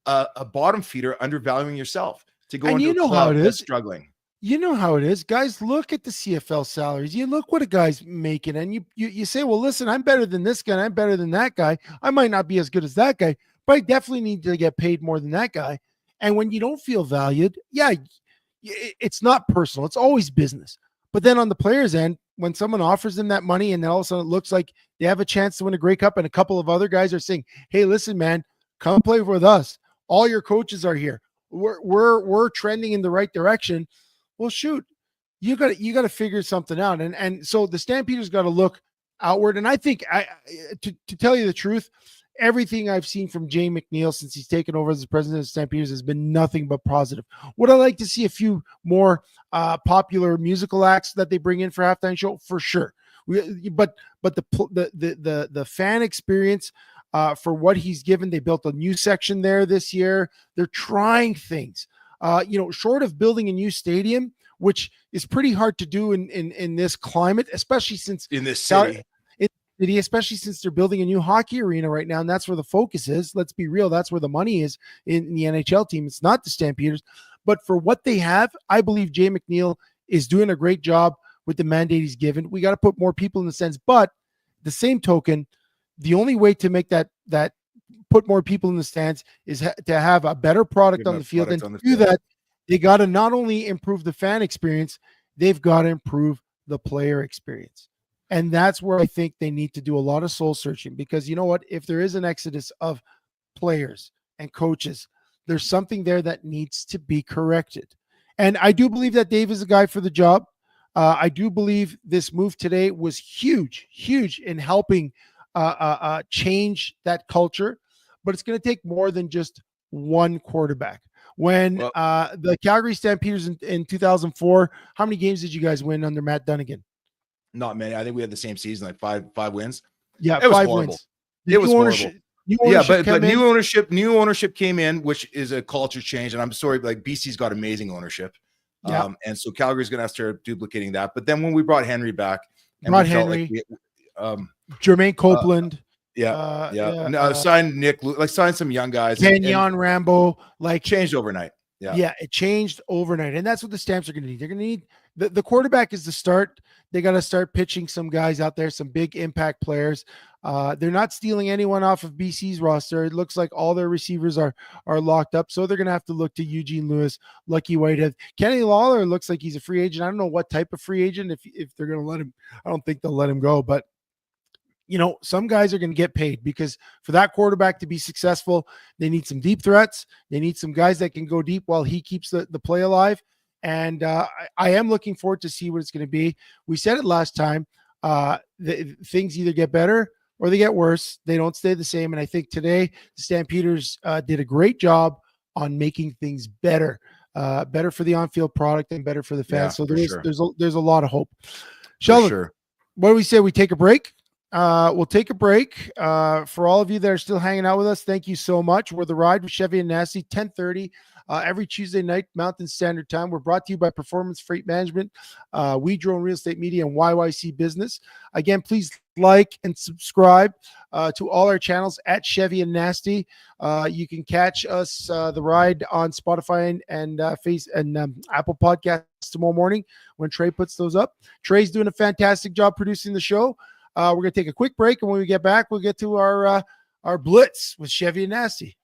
a bottom feeder, undervaluing yourself to go into a club that's struggling. You know how it is. Guys look at the CFL salaries. You look what a guy's making, and you say, "Well, listen, I'm better than this guy. I'm better than that guy. I might not be as good as that guy, but I definitely need to get paid more than that guy." And when you don't feel valued, it's not personal. It's always business. But then on the player's end, when someone offers them that money and then all of a sudden it looks like they have a chance to win a Grey Cup, and a couple of other guys are saying, "Hey, listen, man, come play with us. All your coaches are here. We're trending in the right direction." Well, shoot, you got to figure something out. And so the Stampeders got to look outward. And I think to tell you the truth, everything I've seen from Jay McNeil since he's taken over as the president of the Stampeders has been nothing but positive. Would I like to see a few more popular musical acts that they bring in for halftime show? For sure. But the fan experience for what he's given, they built a new section there this year. They're trying things, short of building a new stadium, which is pretty hard to do in this climate, especially since in this city. Especially since they're building a new hockey arena right now, and that's where the focus is. Let's be real. That's where the money is in the NHL team. It's not the Stampeders. But for what they have, I believe Jay McNeil is doing a great job with the mandate he's given. We got to put more people in the stands. But the same token, the only way to make that put more people in the stands is to have a better product on the field. And to do that, they got to not only improve the fan experience, they've got to improve the player experience. And that's where I think they need to do a lot of soul searching, because you know what? If there is an exodus of players and coaches, there's something there that needs to be corrected. And I do believe that Dave is a guy for the job. I do believe this move today was huge in helping change that culture, but it's going to take more than just one quarterback. When the Calgary Stampeders in 2004, how many games did you guys win under Matt Dunnigan? Not many. I think we had the same season, like five wins. Yeah, it was 5 horrible. wins. It was horrible. But new ownership came in, which is a culture change. And I'm sorry, like BC's got amazing ownership. Yeah. And so Calgary's going to have to start duplicating that. But then when we brought Henry back, and Jermaine Copeland. Signed Nick, signed some young guys. Kenyon Rambo, changed overnight. Yeah, it changed overnight. And that's what the Stamps are going to need. They're going to need the quarterback is the start. They got to start pitching some guys out there, some big impact players. They're not stealing anyone off of BC's roster. It looks like all their receivers are locked up, so they're going to have to look to Eugene Lewis, Lucky Whitehead. Kenny Lawler looks like he's a free agent. I don't know what type of free agent, if they're going to let him. I don't think they'll let him go, but some guys are going to get paid, because for that quarterback to be successful, they need some deep threats. They need some guys that can go deep while he keeps the play alive. And I am looking forward to see what it's going to be. We said it last time. Things either get better or they get worse. They don't stay the same. And I think today the Stampeders did a great job on making things better, better for the on-field product and better for the fans. So there's a lot of hope. Sheldon, what do we say? We take a break. We'll take a break. For all of you that are still hanging out with us, thank you so much. We're The Ride with Chevy and Nasty, 10:30 every Tuesday night, Mountain Standard Time. We're brought to you by Performance Freight Management, We Drone Real Estate Media, and YYC Business. Again, please like and subscribe to all our channels at Chevy and Nasty. You can catch us, The Ride, on Spotify and Apple Podcasts tomorrow morning when Trey puts those up. Trey's doing a fantastic job producing the show. We're going to take a quick break, and when we get back, we'll get to our Blitz with Chevy and Nasty.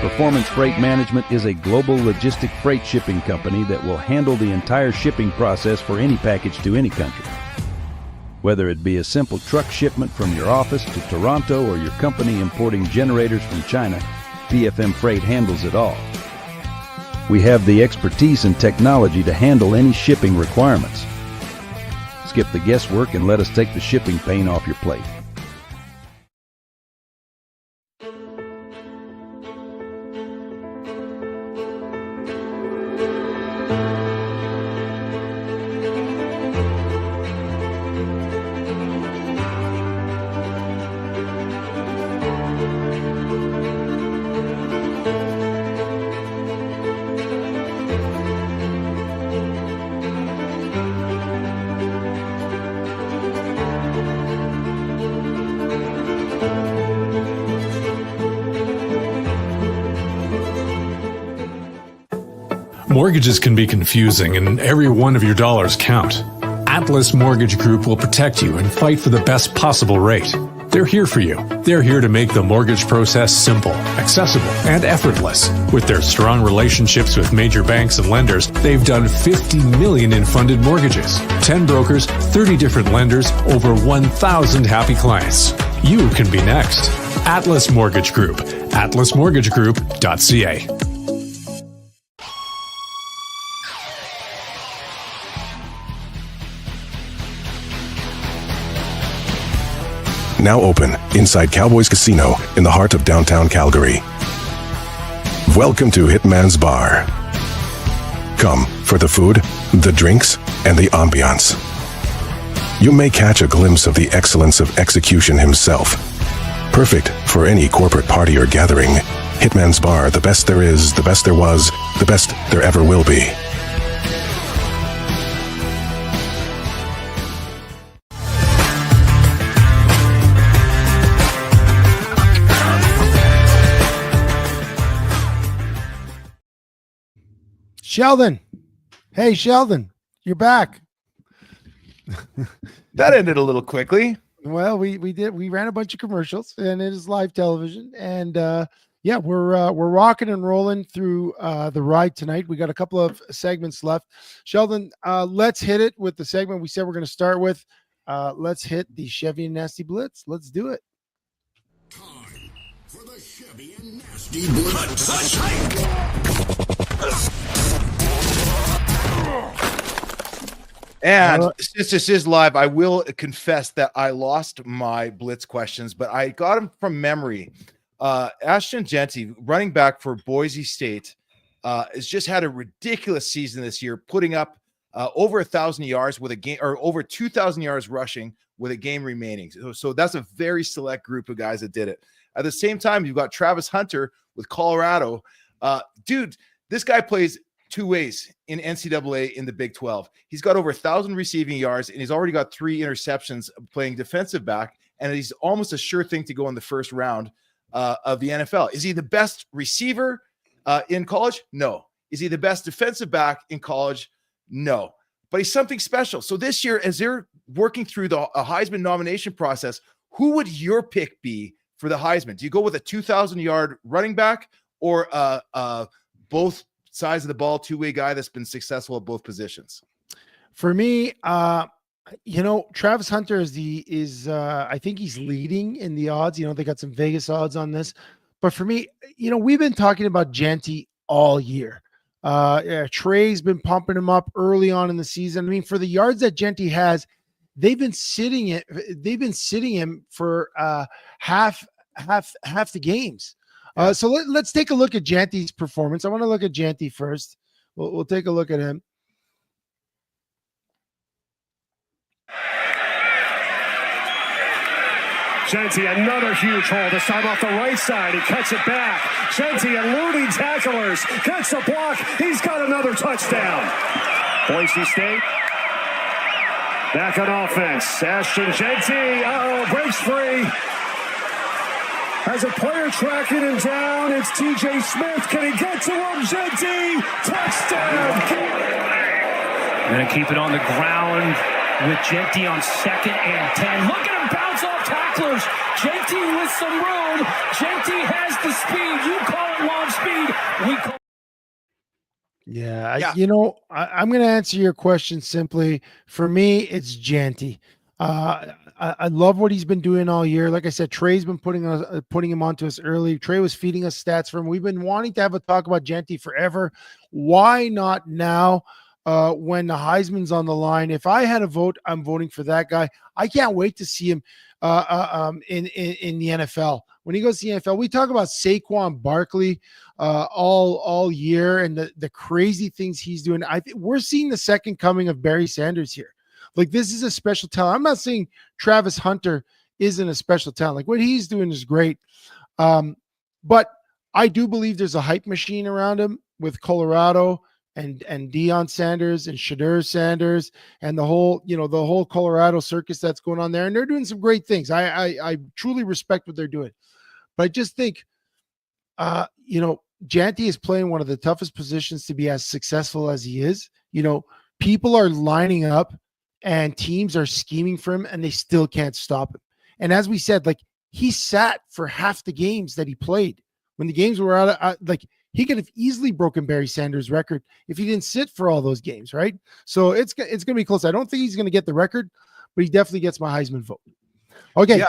Performance Freight Management is a global logistic freight shipping company that will handle the entire shipping process for any package to any country. Whether it be a simple truck shipment from your office to Toronto or your company importing generators from China, PFM Freight handles it all. We have the expertise and technology to handle any shipping requirements. Skip the guesswork and let us take the shipping pain off your plate. Mortgages can be confusing, and every one of your dollars count. Atlas Mortgage Group will protect you and fight for the best possible rate. They're here for you. They're here to make the mortgage process simple, accessible, and effortless. With their strong relationships with major banks and lenders, they've done $50 million in funded mortgages. 10 brokers, 30 different lenders, over 1,000 happy clients. You can be next. Atlas Mortgage Group. atlasmortgagegroup.ca. Now open inside Cowboys Casino in the heart of downtown Calgary. Welcome to Hitman's Bar. Come for the food, the drinks, and the ambiance. You may catch a glimpse of the excellence of execution himself. Perfect for any corporate party or gathering. Hitman's Bar, the best there is, the best there was, the best there ever will be. Sheldon. Hey, Sheldon, you're back. That ended a little quickly. Well, we ran a bunch of commercials, and it is live television. And we're rocking and rolling through the ride tonight. We got a couple of segments left. Sheldon, let's hit it with the segment we said we're going to start with. Let's hit the Chevy and Nasty Blitz. Let's do it. Time for the Chevy and Nasty Blitz. And since this is live, I will confess that I lost my Blitz questions, but I got them from memory. Ashton Genty, running back for Boise State, has just had a ridiculous season this year, putting up over 1,000 yards with a game, or over 2,000 yards rushing with a game remaining. So that's a very select group of guys that did it. At the same time, you've got Travis Hunter with Colorado. Dude, this guy plays two ways in NCAA in the Big 12. He's got over 1,000 receiving yards, and he's already got 3 interceptions playing defensive back, and he's almost a sure thing to go in the first round of the NFL. Is he the best receiver? in college? No. Is he the best defensive back in college? No. But he's something special. So this year, as they're working through the Heisman nomination process, who would your pick be for the Heisman? Do you go with a 2,000-yard running back or both sides of the ball, two-way guy that's been successful at both positions? For me, Travis Hunter is I think he's leading in the odds. They got some Vegas odds on this. But for me, we've been talking about Genty all year. Trey's been pumping him up early on in the season. I mean, for the yards that Genty has, they've been sitting him for half the games. So let's take a look at Genty's performance. I want to look at Genty first. We'll take a look at him. Genty, another huge hole, this time off the right side. He cuts it back. Genty eluding tacklers. Gets a block. He's got another touchdown. Boise State back on offense. Ashton Genty, breaks free. Has a player tracking him down. It's TJ Smith. Can he get to him? Genty, touchdown. Going to keep it on the ground with Genty on 2nd and 10. Look at him bounce off tacklers. Genty with some room. Genty has the speed. You call it long speed. We call. Yeah. I'm going to answer your question simply. For me, it's Genty. I love what he's been doing all year. Like I said, Trey's been putting him onto us early. Trey was feeding us stats from him. We've been wanting to have a talk about Genty forever. Why not now? When the Heisman's on the line, if I had a vote, I'm voting for that guy. I can't wait to see him in the NFL. When he goes to the NFL, we talk about Saquon Barkley all year and the crazy things he's doing. I think we're seeing the second coming of Barry Sanders here. Like, this is a special talent. I'm not saying Travis Hunter isn't a special talent. Like, what he's doing is great. But I do believe there's a hype machine around him with Colorado and Deion Sanders and Shadur Sanders and the whole Colorado circus that's going on there. And they're doing some great things. I truly respect what they're doing. But I just think, Genty is playing one of the toughest positions to be as successful as he is. People are lining up and teams are scheming for him and they still can't stop him. And as we said, like, he sat for half the games that he played. When the games were out, he could have easily broken Barry Sanders' record if he didn't sit for all those games, right? So it's going to be close. I don't think he's going to get the record, but he definitely gets my Heisman vote. Okay. Yeah.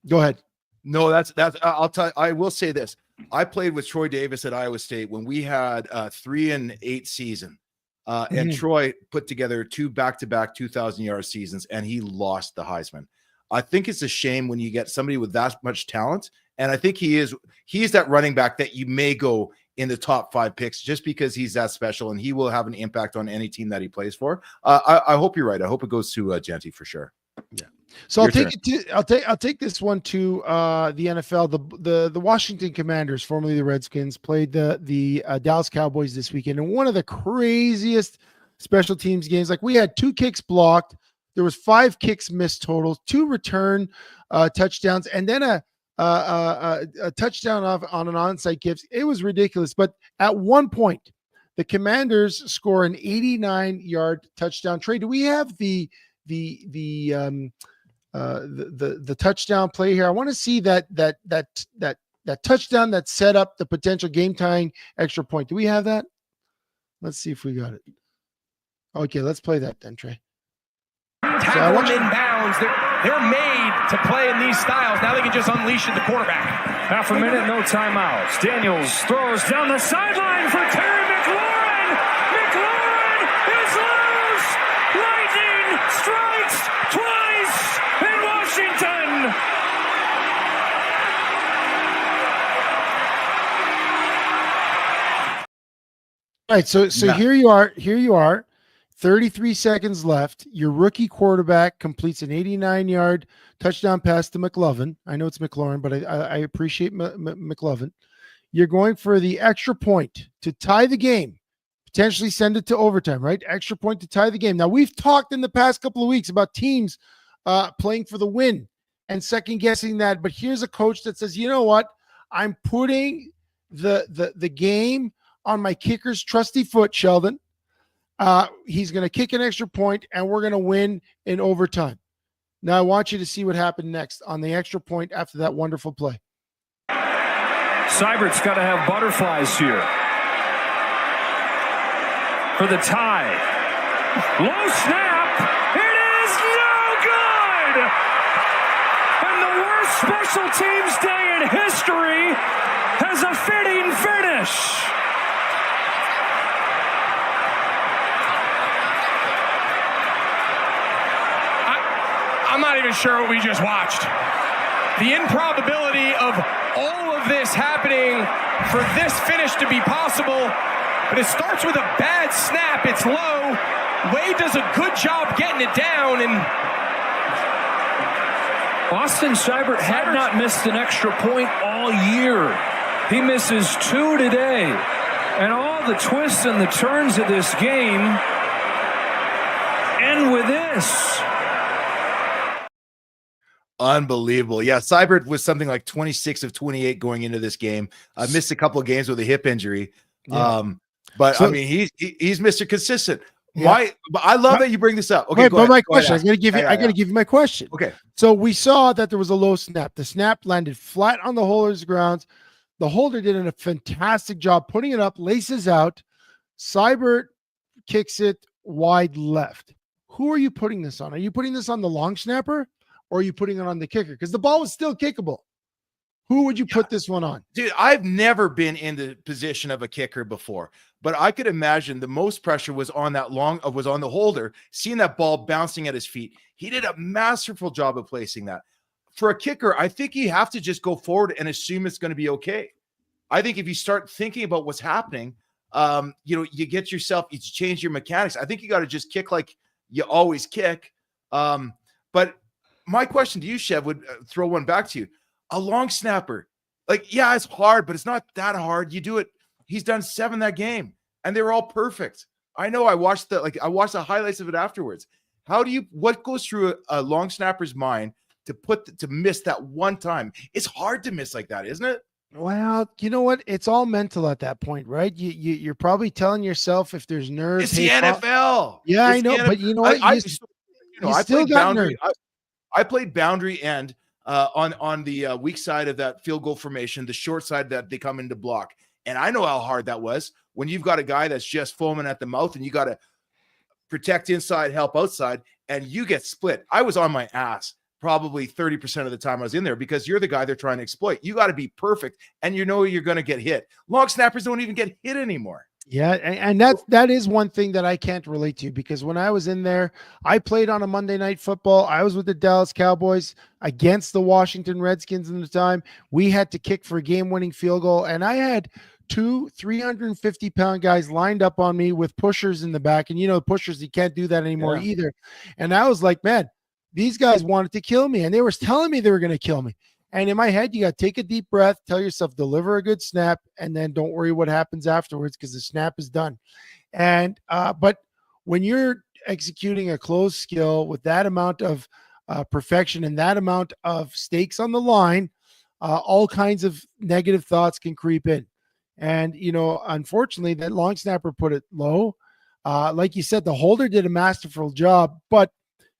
Go ahead. No, that's I'll tell you, I will say this. I played with Troy Davis at Iowa State when we had a 3-8 season. And Troy put together 2 back-to-back 2,000-yard seasons, and he lost the Heisman. I think it's a shame when you get somebody with that much talent. And I think he's that running back that you may go in the top 5 picks just because he's that special and he will have an impact on any team that he plays for. I hope you're right. I hope it goes to Genty for sure. Yeah. So I'll take this one to the NFL. The Washington Commanders, formerly the Redskins, played the Dallas Cowboys this weekend in one of the craziest special teams games. Like, we had 2 kicks blocked. There was 5 kicks missed total, 2 return touchdowns, and then a touchdown on an onside kick. It was ridiculous. But at one point, the Commanders score an 89-yard touchdown. Trey, do we have the touchdown play here? I want to see that touchdown that set up the potential game tying extra point. Do we have that? Let's see if we got it. Okay, let's play that then, Trey. Tackle them in bounds. They're made to play in these styles. Now they can just unleash at the quarterback. Half a minute, no timeouts. Daniels throws down the sideline for Terry McLaurin. McLaurin is loose. Lightning strikes twice in Washington. All right, so here you are. 33 seconds left. Your rookie quarterback completes an 89-yard touchdown pass to McLovin. I know it's McLaurin, but I appreciate McLovin. You're going for the extra point to tie the game, potentially send it to overtime, right? Extra point to tie the game. Now, we've talked in the past couple of weeks about teams playing for the win and second-guessing that, but here's a coach that says, you know what? I'm putting the game on my kicker's trusty foot, Sheldon. He's going to kick an extra point, and we're going to win in overtime. Now, I want you to see what happened next on the extra point after that wonderful play. Seibert's got to have butterflies here for the tie. Low snap. It is no good. And the worst special teams day in history has a fitting finish. I'm not even sure what we just watched. The improbability of all of this happening for this finish to be possible, but it starts with a bad snap. It's low. Wade does a good job getting it down, and Austin Seibert had not missed an extra point all year. He misses 2 today. And all the twists and the turns of this game end with this. Unbelievable. Yeah, Seibert was something like 26 of 28 going into this game. Missed a couple of games with a hip injury. Yeah. But So- I mean, he's Mr. Consistent. Yeah. But I love that you bring this up. Okay, Wait, go but ahead. my Go ahead, question, I ask. got to give you, Yeah, I got to give you my question. Okay. So we saw that there was a low snap. The snap landed flat on the holder's grounds. The holder did a fantastic job putting it up, laces out. Seibert kicks it wide left. Who are you putting this on? Are you putting this on the long snapper, or are you putting it on the kicker? Because the ball was still kickable. Who would you put this one on? Dude, I've never been in the position of a kicker before, but I could imagine the most pressure was on was on the holder, seeing that ball bouncing at his feet. He did a masterful job of placing that. For a kicker, I think you have to just go forward and assume it's going to be okay. I think if you start thinking about what's happening, you get yourself, you change your mechanics. I think you got to just kick like you always kick. But my question to you, Chev, would throw one back to you. A long snapper, like, yeah, it's hard, but it's not that hard. You do it. He's done 7 that game, and they were all perfect. I know. I watched the highlights of it afterwards. What goes through a long snapper's mind to miss that one time? It's hard to miss like that, isn't it? Well, you know what? It's all mental at that point, right? You're probably telling yourself if there's nerves. It's the NFL. Yeah, I It's know, the but you know what? I still played got boundary. nerves. I played boundary end on the weak side of that field goal formation, the short side that they come into block. And I know how hard that was when you've got a guy that's just foaming at the mouth and you got to protect inside, help outside, and you get split. I was on my ass probably 30% of the time I was in there because you're the guy they're trying to exploit. You got to be perfect, and you know you're going to get hit. Long snappers don't even get hit anymore. Yeah, and that is one thing that I can't relate to, because when I was in there, I played on a Monday Night Football. I was with the Dallas Cowboys against the Washington Redskins in the time. We had to kick for a game-winning field goal, and I had 2 350-pound guys lined up on me with pushers in the back. And pushers, you can't do that anymore either. And I was like, man, these guys wanted to kill me, and they were telling me they were going to kill me. And in my head, you got to take a deep breath, tell yourself, deliver a good snap, and then don't worry what happens afterwards, because the snap is done. And but when you're executing a closed skill with that amount of perfection and that amount of stakes on the line, all kinds of negative thoughts can creep in. And, unfortunately, that long snapper put it low. Like you said, the holder did a masterful job, but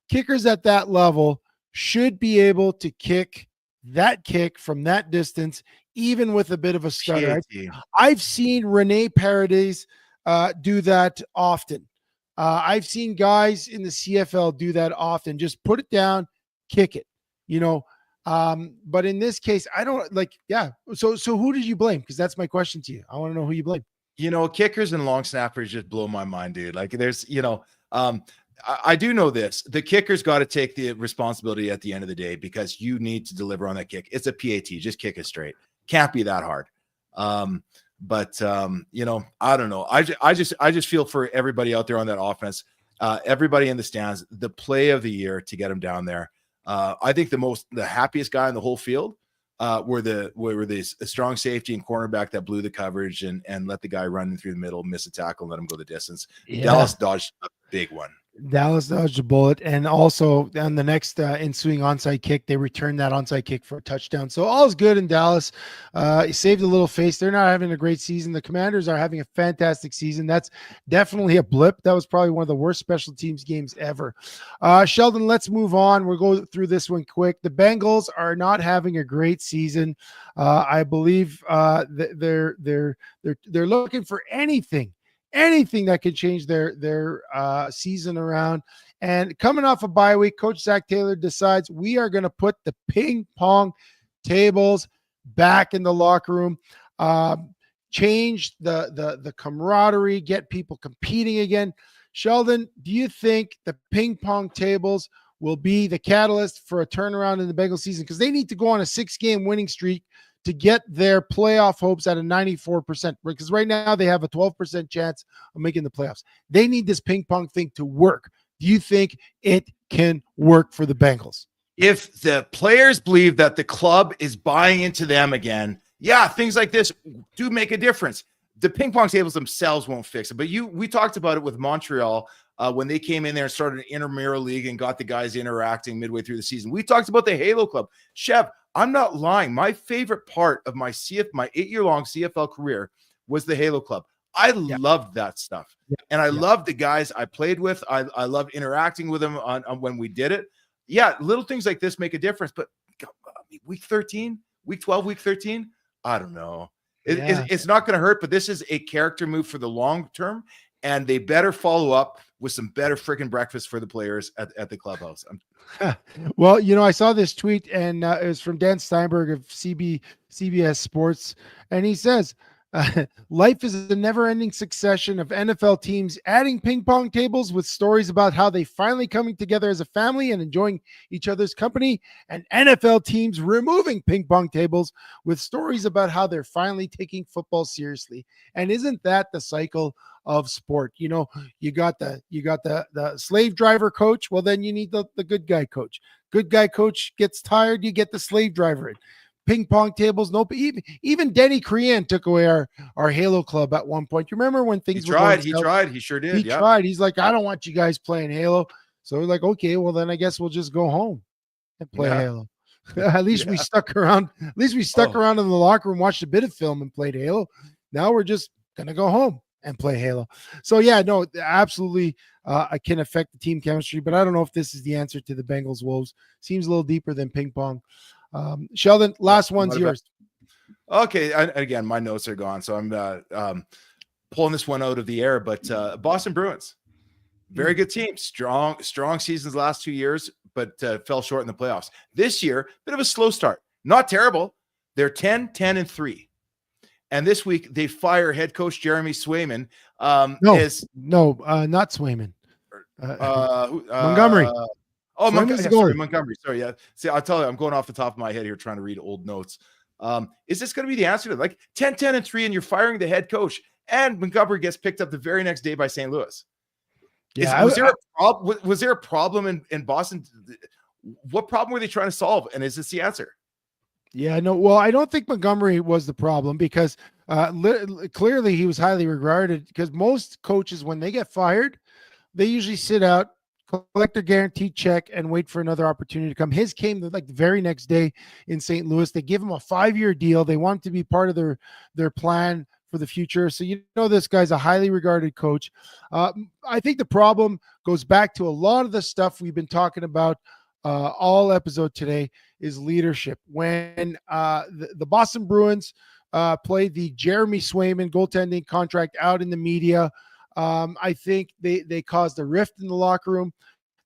kickers at that level should be able to kick that kick from that distance, even with a bit of a stutter. I've seen Rene Paredes do that often. I've seen guys in the CFL do that often. Just put it down, kick it, but in this case, I don't like, So who did you blame? Because that's my question to you. I want to know who you blame. Kickers and long snappers just blow my mind, dude. Like there's, I do know this. The kicker's got to take the responsibility at the end of the day, because you need to deliver on that kick. It's a PAT. Just kick it straight. Can't be that hard. But I don't know. I just feel for everybody out there on that offense. Everybody in the stands, the play of the year to get them down there. I think the happiest guy in the whole field were the strong safety and cornerback that blew the coverage and let the guy run through the middle, miss a tackle, and let him go the distance. Yeah. Dallas dodged a big one. Dallas dodged a bullet, and also on the next ensuing onside kick, they returned that onside kick for a touchdown. So all's good in Dallas. He saved a little face. They're not having a great season. The Commanders are having a fantastic season. That's definitely a blip. That was probably one of the worst special teams games ever. Sheldon, let's move on. We'll go through this one quick. The Bengals are not having a great season. I believe they're looking for anything that could change their season around. And coming off a bye week, Coach Zach Taylor decides we are going to put the ping pong tables back in the locker room, change the camaraderie, get people competing again. Sheldon, do you think the ping pong tables will be the catalyst for a turnaround in the Bengals season? Because they need to go on a 6-game winning streak to get their playoff hopes at a 94%, because right now they have a 12% chance of making the playoffs. They need this ping pong thing to work. Do you think it can work for the Bengals? If the players believe that the club is buying into them again, yeah, things like this do make a difference. The ping pong tables themselves won't fix it, but we talked about it with Montreal when they came in there and started an intramural league and got the guys interacting midway through the season. We talked about the Halo Club. Chev, I'm not lying. My favorite part of my 8-year-long CFL career was the Halo Club. I loved that stuff. And I loved the guys I played with. I loved interacting with them on when we did it. Yeah, little things like this make a difference. But week 13, week 12, week 13, I don't know. It's not going to hurt, but this is a character move for the long term. And they better follow up with some better freaking breakfast for the players at the clubhouse. Well, I saw this tweet, and it was from Dan Steinberg of CBS Sports. And he says, life is a never-ending succession of NFL teams adding ping pong tables with stories about how they finally coming together as a family and enjoying each other's company, and NFL teams removing ping pong tables with stories about how they're finally taking football seriously. And isn't that the cycle of sport? You got the slave driver coach. Well, then you need the good guy coach. Good guy coach gets tired, you get the slave driver in. Ping pong tables, nope. Even Denny Crean took away our Halo Club at one point. You remember when things he tried? He sure did. He tried. He's like, I don't want you guys playing Halo. So we're like, okay, well then I guess we'll just go home and play Halo. At least we stuck around. At least we stuck around in the locker room, watched a bit of film, and played Halo. Now we're just gonna go home and play Halo. So yeah, no, absolutely, I can affect the team chemistry, but I don't know if this is the answer to the Bengals woes. Seems a little deeper than ping pong. Sheldon, last one's yours. Okay, again, my notes are gone, so I'm pulling this one out of the air. But Boston Bruins, very good team, strong seasons last 2 years, but fell short in the playoffs. This year, bit of a slow start. Not terrible. They're 10-3. And this week they fire head coach Jeremy Swayman. Not Swayman. Montgomery. Montgomery. Sorry, yeah. See, I'll tell you, I'm going off the top of my head here trying to read old notes. Is this going to be the answer to 10-3 and you're firing the head coach, and Montgomery gets picked up the very next day by St. Louis? Yeah, was there a problem in Boston? What problem were they trying to solve? And is this the answer? Yeah, no. Well, I don't think Montgomery was the problem, because clearly he was highly regarded, because most coaches, when they get fired, they usually sit out, collect a guaranteed check, and wait for another opportunity to come. His came the very next day in St. Louis. They give him a 5-year deal. They want him to be part of their plan for the future. So this guy's a highly regarded coach. I think the problem goes back to a lot of the stuff we've been talking about all episode today is leadership. When the Boston Bruins played the Jeremy Swayman goaltending contract out in the media, I think they caused a rift in the locker room.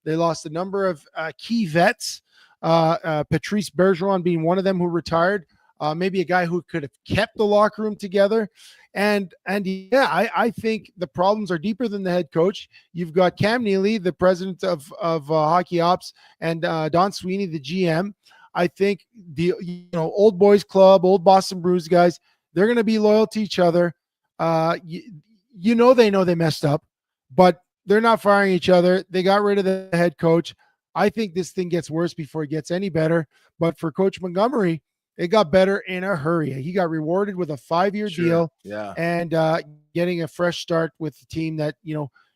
They lost a number of key vets, Patrice Bergeron being one of them, who retired. Maybe a guy who could have kept the locker room together. And I think the problems are deeper than the head coach. You've got Cam Neely, the president of hockey ops, and Don Sweeney, the GM. I think the old boys club, old Boston Bruins guys, they're going to be loyal to each other. They know they messed up, but they're not firing each other. They got rid of the head coach. I think this thing gets worse before it gets any better. But for Coach Montgomery, it got better in a hurry. He got rewarded with a 5-year deal, and getting a fresh start with the team that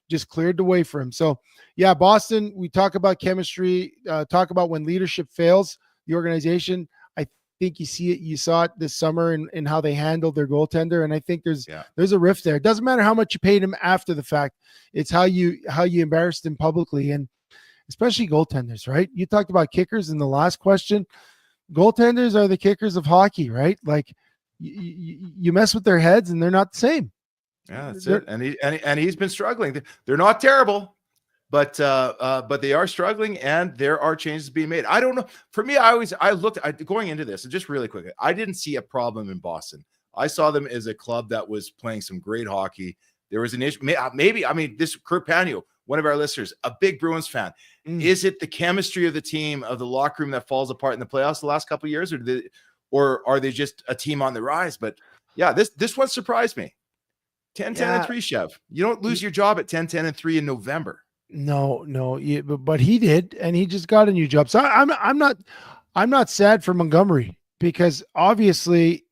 just cleared the way for him. So yeah, Boston, we talk about chemistry, talk about when leadership fails the organization. I think you saw it this summer in how they handled their goaltender. And I think there's a rift there. It doesn't matter how much you paid him after the fact. It's how you embarrassed him publicly, and especially goaltenders, right? You talked about kickers in the last question. Goaltenders are the kickers of hockey, right? Like you mess with their heads and they're not the same. Yeah, that's it. And he's been struggling. They're not terrible, but they are struggling, and there are changes being made. I don't know. For me, I looked going into this, and just really quickly, I didn't see a problem in Boston. I saw them as a club that was playing some great hockey. There was an issue. Maybe, I mean, this Kurt Panio, one of our listeners, a big Bruins fan. Is it the chemistry of the team, of the locker room, that falls apart in the playoffs the last couple of years, or are they just a team on the rise? But yeah, this one surprised me. 10-10-3, Chev. You don't lose your job at 10-10-3 in November. No, but he did, and he just got a new job. So I'm not sad for Montgomery, because obviously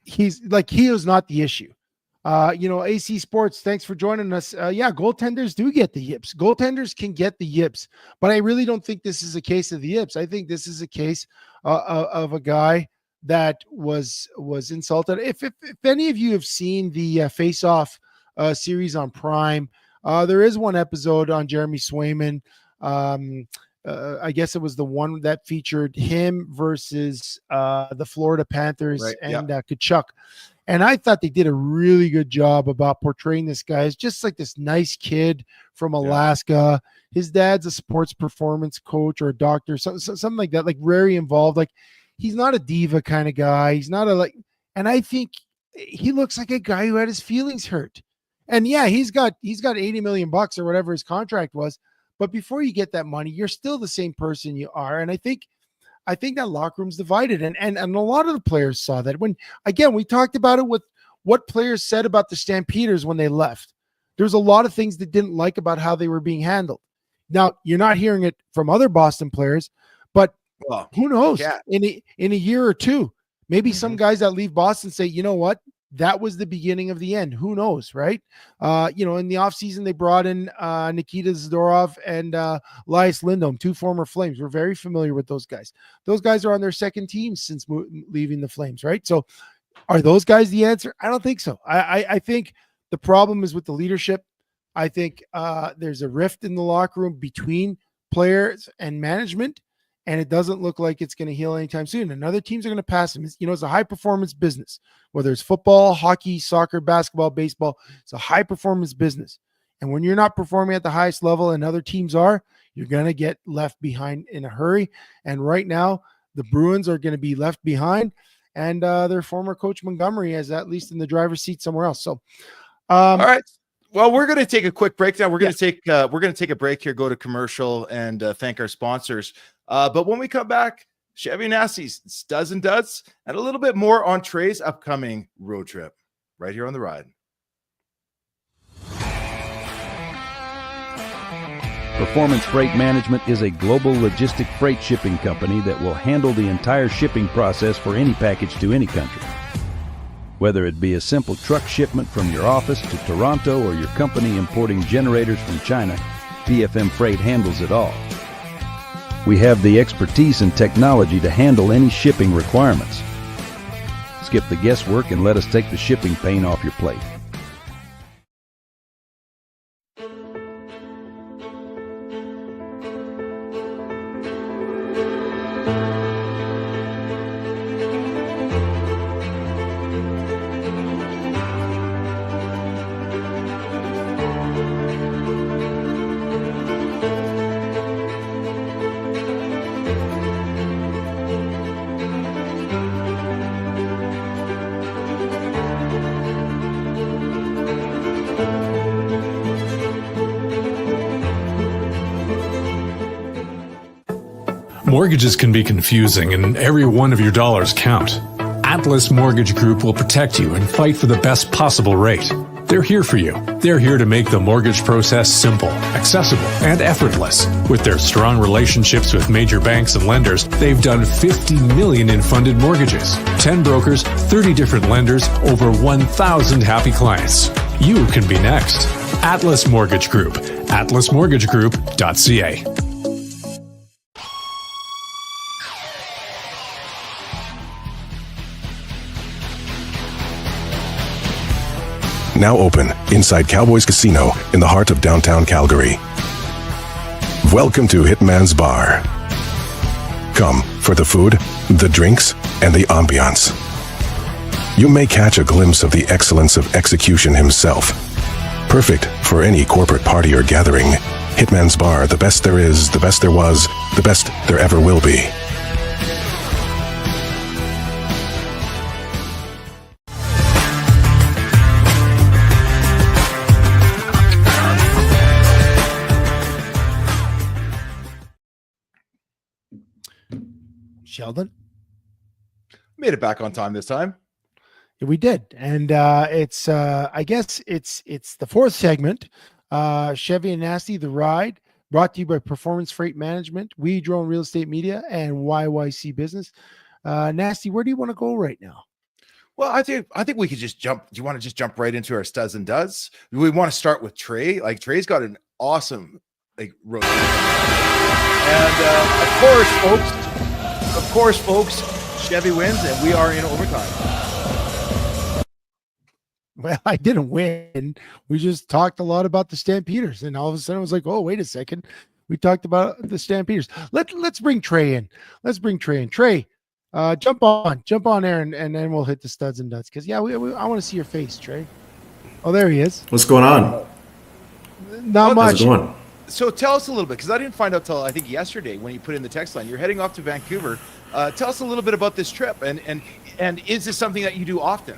he is not the issue. AC Sports, thanks for joining us. Goaltenders do get the yips. Goaltenders can get the yips, but I really don't think this is a case of the yips. I think this is a case of a guy that was insulted. If any of you have seen the Face Off series on Prime, there is one episode on Jeremy Swayman. I guess it was the one that featured him versus the Florida Panthers and Tkachuk. And I thought they did a really good job about portraying this guy as just like this nice kid from Alaska. His dad's a sports performance coach or a doctor, something like that, like very involved. Like, he's not a diva kind of guy. He's not and I think he looks like a guy who had his feelings hurt. And yeah, he's got $80 million or whatever his contract was. But before you get that money, you're still the same person you are. And I think that locker room's divided. And a lot of the players saw that. When, again, we talked about it with what players said about the Stampeders when they left. There's a lot of things they didn't like about how they were being handled. Now, you're not hearing it from other Boston players, but who knows? Yeah. In a year or two, maybe some guys that leave Boston say, you know what? That was the beginning of the end. Who knows, right? In the offseason, they brought in Nikita Zadorov and Elias Lindholm, two former Flames. We're very familiar with those guys. Those guys are on their second team since leaving the Flames, right? So are those guys the answer? I don't think so. I think the problem is with the leadership. I think there's a rift in the locker room between players and management, and it doesn't look like it's going to heal anytime soon. And other teams are going to pass him. It's a high-performance business, whether it's football, hockey, soccer, basketball, baseball. It's a high-performance business. And when you're not performing at the highest level and other teams are, you're going to get left behind in a hurry. And right now, the Bruins are going to be left behind, and their former coach Montgomery is at least in the driver's seat somewhere else. So, all right. Well, we're going to take a quick break now. We're going to take a break here, go to commercial, and thank our sponsors. But when we come back, Chevy Nasty's studs and duds, and a little bit more on Trey's upcoming road trip right here on The Ride. Performance Freight Management is a global logistic freight shipping company that will handle the entire shipping process for any package to any country. Whether it be a simple truck shipment from your office to Toronto or your company importing generators from China, PFM Freight handles it all. We have the expertise and technology to handle any shipping requirements. Skip the guesswork and let us take the shipping pain off your plate. Mortgages can be confusing, and every one of your dollars count. Atlas Mortgage Group will protect you and fight for the best possible rate. They're here for you. They're here to make the mortgage process simple, accessible, and effortless. With their strong relationships with major banks and lenders, they've done $50 million in funded mortgages. 10 brokers, 30 different lenders, over 1,000 happy clients. You can be next. Atlas Mortgage Group. atlasmortgagegroup.ca. Now open inside Cowboys Casino in the heart of downtown Calgary. Welcome to Hitman's Bar. Come for the food, the drinks, and the ambiance. You may catch a glimpse of the excellence of execution himself. Perfect for any corporate party or gathering. Hitman's Bar, the best there is, the best there was, the best there ever will be. Sheldon? Made it back on time this time. Yeah, we did. And it's I guess it's the fourth segment. Chevy and Nasty, the ride, brought to you by Performance Freight Management, We Drone Real Estate Media, and YYC Business. Nasty, where do you want to go right now? Well, I think we could just jump. Do you want to just jump right into our studs and duds? We want to start with Trey. Like, Trey's got an awesome road. And of course, folks, Chevy wins, and we are in overtime. Well, I didn't win. We just talked a lot about the Stampeders, and all of a sudden I was like, "Oh, wait a second, we talked about the Stampeders." Let's bring Trey in. Trey, jump on there, and then we'll hit the studs and duds. Because I want to see your face, Trey. Oh, there he is. What's going on? Not much. How's it going? So tell us a little bit, because I didn't find out till I think yesterday when you put in the text line. You're heading off to Vancouver. Tell us a little bit about this trip, and is this something that you do often?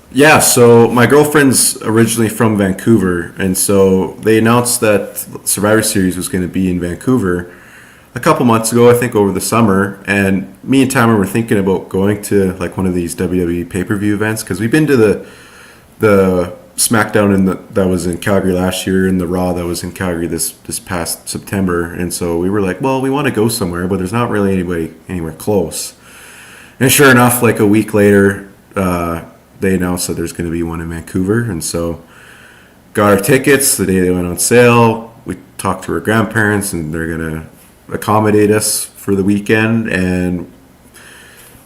Yeah, so my girlfriend's originally from Vancouver, and so they announced that Survivor Series was going to be in Vancouver a couple months ago, I think over the summer, and me and Tamara were thinking about going to like one of these WWE pay-per-view events, because we've been to the SmackDown that was in Calgary last year and the Raw that was in Calgary this past September, and so we were like, well, we want to go somewhere, but there's not really anywhere close. And sure enough, like a week later, they announced that there's going to be one in Vancouver, and so got our tickets the day they went on sale. We talked to our grandparents, and they're going to accommodate us for the weekend, and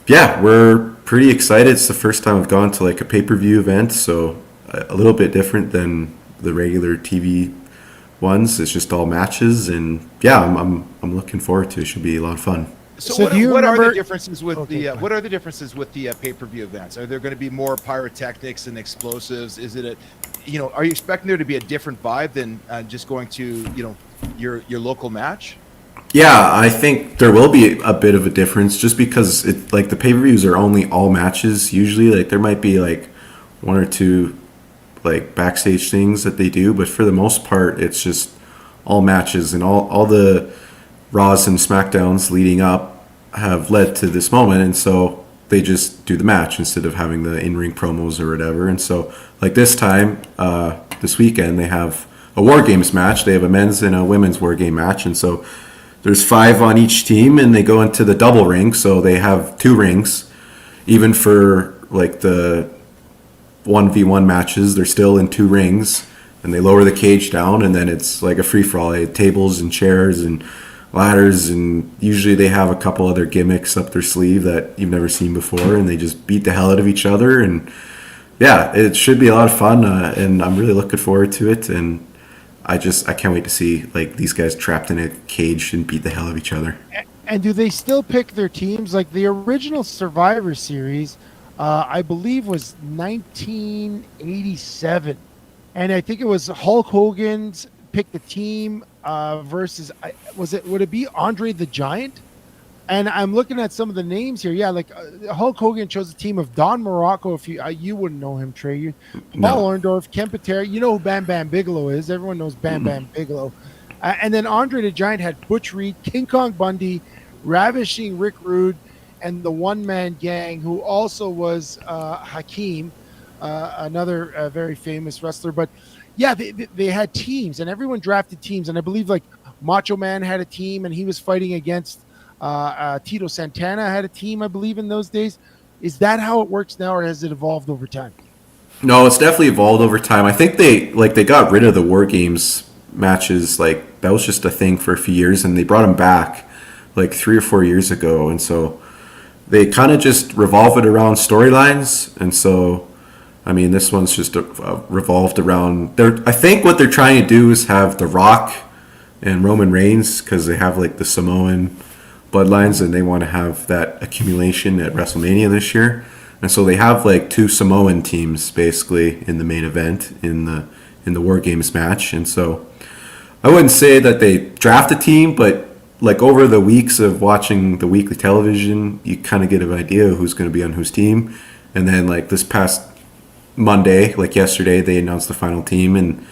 yeah, we're pretty excited. It's the first time I've gone to like a pay-per-view event, so a little bit different than the regular TV ones. It's just all matches, and yeah, I'm looking forward to it. It should be a lot of fun. So what are the differences with what are the differences with the pay-per-view events? Are there going to be more pyrotechnics and explosives? Is it are you expecting there to be a different vibe than just going to your local match? Yeah, I think there will be a bit of a difference, just because it like the pay-per-views are only all matches usually. Like there might be like one or two like backstage things that they do, but for the most part it's just all matches, and all the Raws and SmackDowns leading up have led to this moment, and so they just do the match instead of having the in-ring promos or whatever. And so like this time, this weekend, they have a War Games match. They have a men's and a women's War Game match, and so there's 5 on each team, and they go into the double ring, so they have 2 rings. Even for like the 1v1 matches, they're still in 2 rings, and they lower the cage down, and then it's like a free-for-all. They have tables and chairs and ladders, and usually they have a couple other gimmicks up their sleeve that you've never seen before, and they just beat the hell out of each other. And yeah, it should be a lot of fun, and I'm really looking forward to it, and I can't wait to see like these guys trapped in a cage and beat the hell out of each other. And do they still pick their teams? Like the original Survivor Series, I believe was 1987, and I think it was Hulk Hogan's pick the team versus would it be Andre the Giant? And I'm looking at some of the names here. Yeah, like Hulk Hogan chose a team of Don Morocco. If you wouldn't know him, Trey. Paul Orndorff, Ken Patera. You know who Bam Bam Bigelow is. Everyone knows Bam Bam Bigelow. And then Andre the Giant had Butch Reed, King Kong Bundy, Ravishing Rick Rude, and the One Man Gang, who also was Hakeem, another very famous wrestler. But yeah, they had teams, and everyone drafted teams. And I believe like Macho Man had a team, and he was fighting against Tito Santana had a team, I believe, in those days. Is that how it works now, or has it evolved over time? No, it's definitely evolved over time. I think they got rid of the War Games matches. Like, that was just a thing for a few years, and they brought them back like 3 or 4 years ago. And so they kind of just revolve it around storylines. And so, I mean, this one's just revolved around. I think what they're trying to do is have The Rock and Roman Reigns, because they have like the Samoan bloodlines, and they want to have that accumulation at WrestleMania this year. And so they have like 2 Samoan teams basically in the main event in the War Games match. And so I wouldn't say that they draft a team, but like over the weeks of watching the weekly television, you kind of get an idea of who's going to be on whose team. And then like this past Monday, like yesterday, they announced the final team, and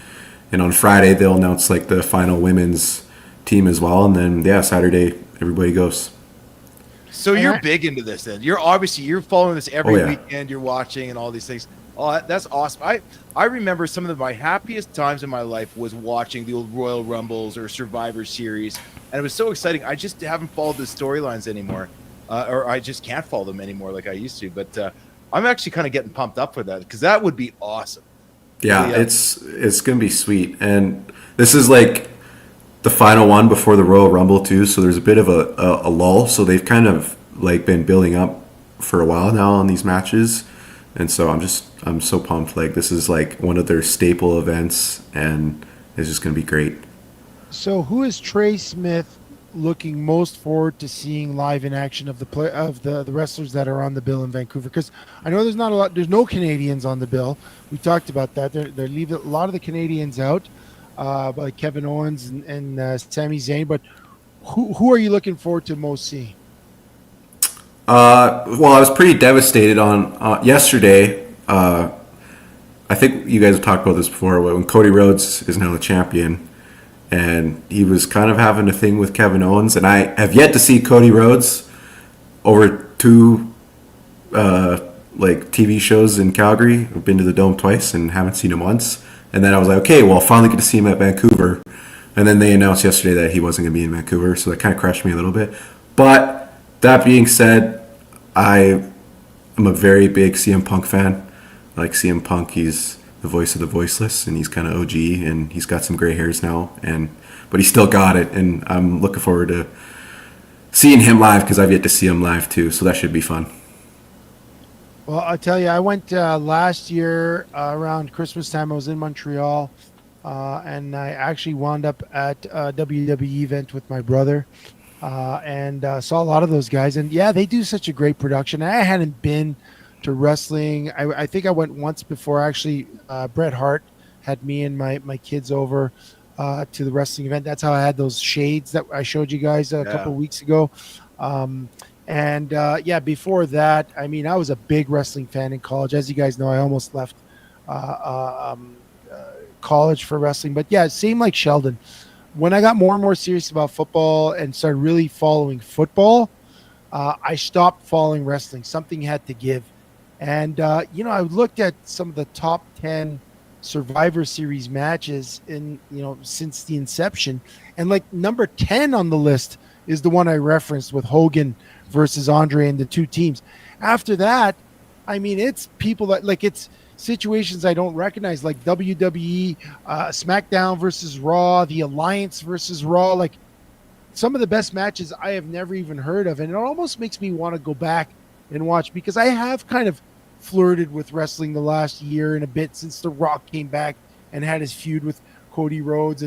on Friday they'll announce like the final women's team as well. And then Saturday everybody goes. So you're big into this then. You're following this every weekend. You're watching and all these things. Oh, that's awesome. I remember some of my happiest times in my life was watching the old Royal Rumbles or Survivor Series, and it was so exciting. I just haven't followed the storylines anymore, or I just can't follow them anymore like I used to. But I'm actually kind of getting pumped up for that, because that would be awesome. Yeah, it's gonna be sweet, and this is like the final one before the Royal Rumble too, so there's a bit of a lull. So they've kind of like been building up for a while now on these matches, and so I'm so pumped. Like, this is like one of their staple events, and it's just gonna be great. So who is Trey Smith looking most forward to seeing live in action of the wrestlers that are on the bill in Vancouver? Because I know there's no Canadians on the bill. We talked about that. They're leaving a lot of the Canadians out. Like Kevin Owens and Sami Zayn, but who are you looking forward to most seeing? Well, I was pretty devastated on yesterday. I think you guys have talked about this before, when Cody Rhodes is now the champion, and he was kind of having a thing with Kevin Owens, and I have yet to see Cody Rhodes over 2 like TV shows in Calgary. I've been to the Dome twice and haven't seen him once. And then I was like, okay, well, I'll finally get to see him at Vancouver. And then they announced yesterday that he wasn't going to be in Vancouver, so that kind of crushed me a little bit. But that being said, I am a very big CM Punk fan. I like CM Punk. He's the voice of the voiceless, and he's kind of OG, and he's got some gray hairs now, but he still got it. And I'm looking forward to seeing him live, because I've yet to see him live too, so that should be fun. Well, I'll tell you, I went last year around Christmas time. I was in Montreal, and I actually wound up at a WWE event with my brother, and saw a lot of those guys. And yeah, they do such a great production. I hadn't been to wrestling. I think I went once before. Actually, Bret Hart had me and my kids over to the wrestling event. That's how I had those shades that I showed you guys a couple of weeks ago. And before that, I mean, I was a big wrestling fan in college. As you guys know, I almost left college for wrestling. But yeah, same like Sheldon. When I got more and more serious about football and started really following football, I stopped following wrestling. Something had to give. And, I looked at some of the top 10 Survivor Series matches since the inception. And like number 10 on the list is the one I referenced with Hogan versus Andre and the 2 teams. After that, I mean, it's people that it's situations I don't recognize, like WWE, SmackDown versus Raw, the Alliance versus Raw, like some of the best matches I have never even heard of. And it almost makes me want to go back and watch, because I have kind of flirted with wrestling the last year and a bit since The Rock came back and had his feud with Cody Rhodes.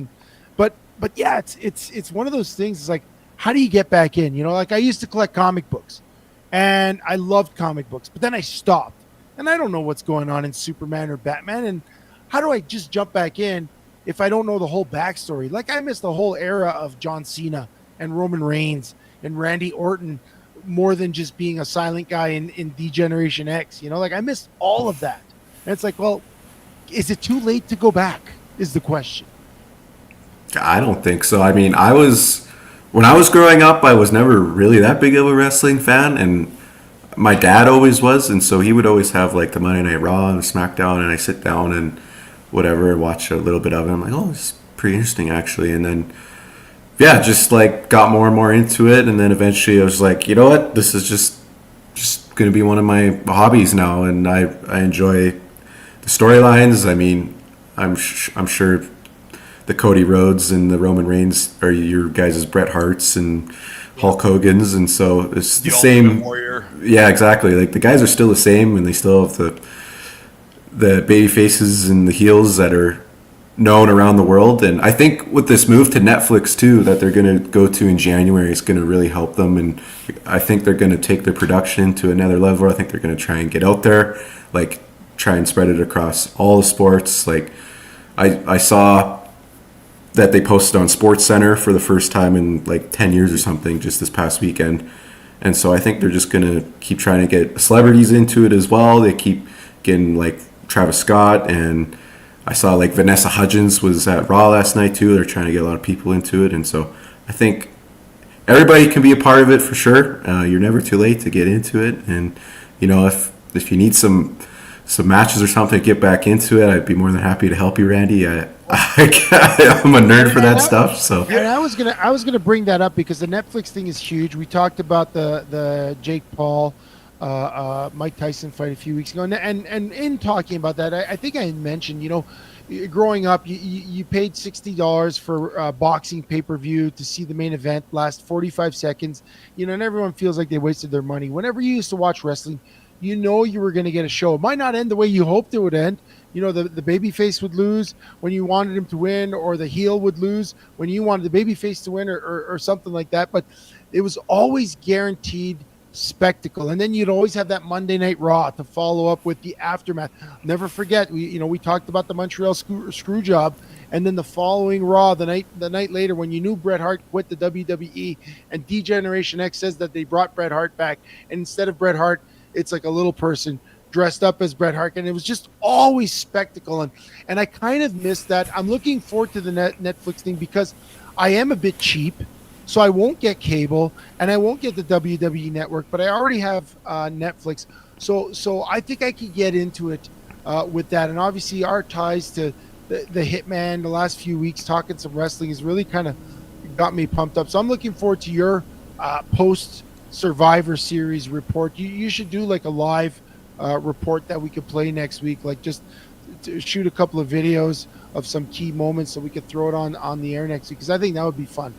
But yeah, it's one of those things. It's like, how do you get back in? Like I used to collect comic books, and I loved comic books, but then I stopped, and I don't know what's going on in Superman or Batman. And how do I just jump back in if I don't know the whole backstory? Like I missed the whole era of John Cena and Roman Reigns and Randy Orton, more than just being a silent guy in D-Generation X. Like I missed all of that. And it's like, well, is it too late to go back is the question. I don't think so. I mean, when I was growing up, I was never really that big of a wrestling fan, and my dad always was, and so he would always have like the Monday Night Raw and the SmackDown, and I sit down and whatever and watch a little bit of it. I'm like, oh, this is pretty interesting actually. And then just like got more and more into it, and then eventually I was like, you know what, this is just going to be one of my hobbies now, and I enjoy the storylines, I mean, I'm sure the Cody Rhodes and the Roman Reigns are your guys' Bret Harts and Hulk Hogan's, and so it's the same. Warrior. Yeah, exactly. Like the guys are still the same, and they still have the baby faces and the heels that are known around the world. And I think with this move to Netflix too, that they're going to go to in January, is going to really help them. And I think they're going to take their production to another level. I think they're going to try and get out there, like try and spread it across all the sports. Like I saw that they posted on Sports Center for the first time in like 10 years or something just this past weekend. And so I think they're just going to keep trying to get celebrities into it as well. They keep getting like Travis Scott, and I saw like Vanessa Hudgens was at Raw last night too. They're trying to get a lot of people into it. And so I think everybody can be a part of it for sure. You're never too late to get into it. And, you know, if you need some matches or something to get back into it, I'd be more than happy to help you, Randy. I'm a nerd for that stuff. So and I was gonna bring that up because the Netflix thing is huge. We talked about the Jake Paul, Mike Tyson fight a few weeks ago, and in talking about that, I think I mentioned, you know, growing up, you paid $60 for boxing pay-per-view to see the main event last 45 seconds, you know, and everyone feels like they wasted their money. Whenever you used to watch wrestling, you know you were going to get a show. It might not end the way you hoped it would end. You know, the babyface would lose when you wanted him to win, or the heel would lose when you wanted the babyface to win, or something like that. But it was always guaranteed spectacle. And then you'd always have that Monday Night Raw to follow up with the aftermath. Never forget, we talked about the Montreal screw job, and then the following Raw, the night later, when you knew Bret Hart quit the WWE, and D-Generation X says that they brought Bret Hart back, and instead of Bret Hart, it's like a little person dressed up as Bret Hart, and it was just always spectacle, and I kind of missed that. I'm looking forward to the Netflix thing because I am a bit cheap, so I won't get cable and I won't get the WWE Network, but I already have Netflix, so I think I could get into it with that. And obviously our ties to the Hitman the last few weeks, talking some wrestling, has really kind of got me pumped up. So I'm looking forward to your post Survivor Series report. You should do like a live report that we could play next week, like just to shoot a couple of videos of some key moments so we could throw it on the air next week, because I think that would be fun.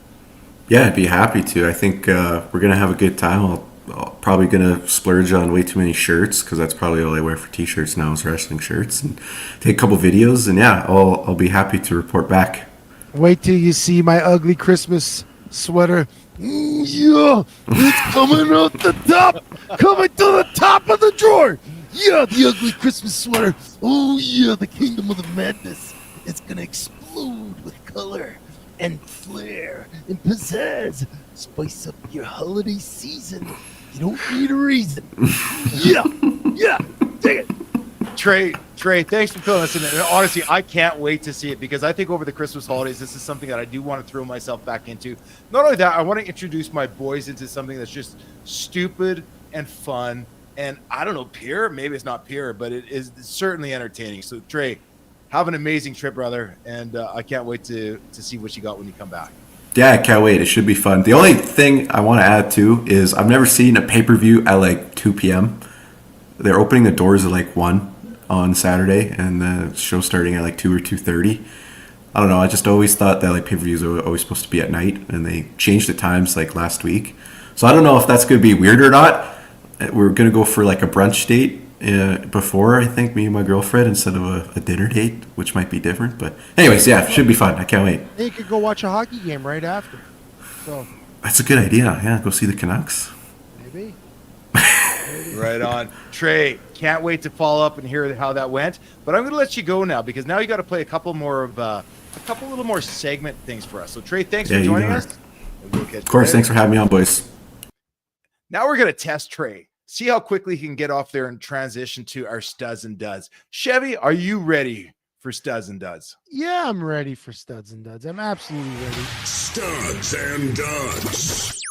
Yeah, I'd be happy to. I think we're going to have a good time. I'll probably going to splurge on way too many shirts, because that's probably all I wear for t-shirts now is wrestling shirts, and take a couple videos, and yeah, I'll be happy to report back. Wait till you see my ugly Christmas sweater. Yeah, it's coming out the top, coming to the top of the drawer. Yeah, the ugly Christmas sweater. Oh yeah, the kingdom of the madness. It's gonna explode with color and flair and pizzazz. Spice up your holiday season. You don't need a reason. Yeah, take it. Trey, thanks for filling us in. And honestly, I can't wait to see it, because I think over the Christmas holidays, this is something that I do want to throw myself back into. Not only that, I want to introduce my boys into something that's just stupid and fun. And I don't know, pure. Maybe it's not pure, but it's certainly entertaining. So Trey, have an amazing trip, brother. And I can't wait to see what you got when you come back. Yeah, I can't wait. It should be fun. The only thing I want to add too is I've never seen a pay-per-view at like 2 p.m. They're opening the doors at like 1 on Saturday, and the show starting at like 2 or 2:30. I don't know. I just always thought that like pay-per-views are always supposed to be at night, and they changed the times like last week. So I don't know if that's going to be weird or not. We're going to go for like a brunch date before, I think, me and my girlfriend, instead of a dinner date, which might be different. But anyways, yeah, it should be fun. I can't wait. You could go watch a hockey game right after. So that's a good idea. Yeah, go see the Canucks. Maybe. Right on. Trey, can't wait to follow up and hear how that went. But I'm going to let you go now, because now you got to play a couple little more segment things for us. So Trey, thanks for joining us. Of course, thanks for having me on, boys. Now we're going to test Trey. See how quickly he can get off there and transition to our studs and duds. Chevy, are you ready for studs and duds? Yeah, I'm ready for studs and duds. I'm absolutely ready. Studs and duds.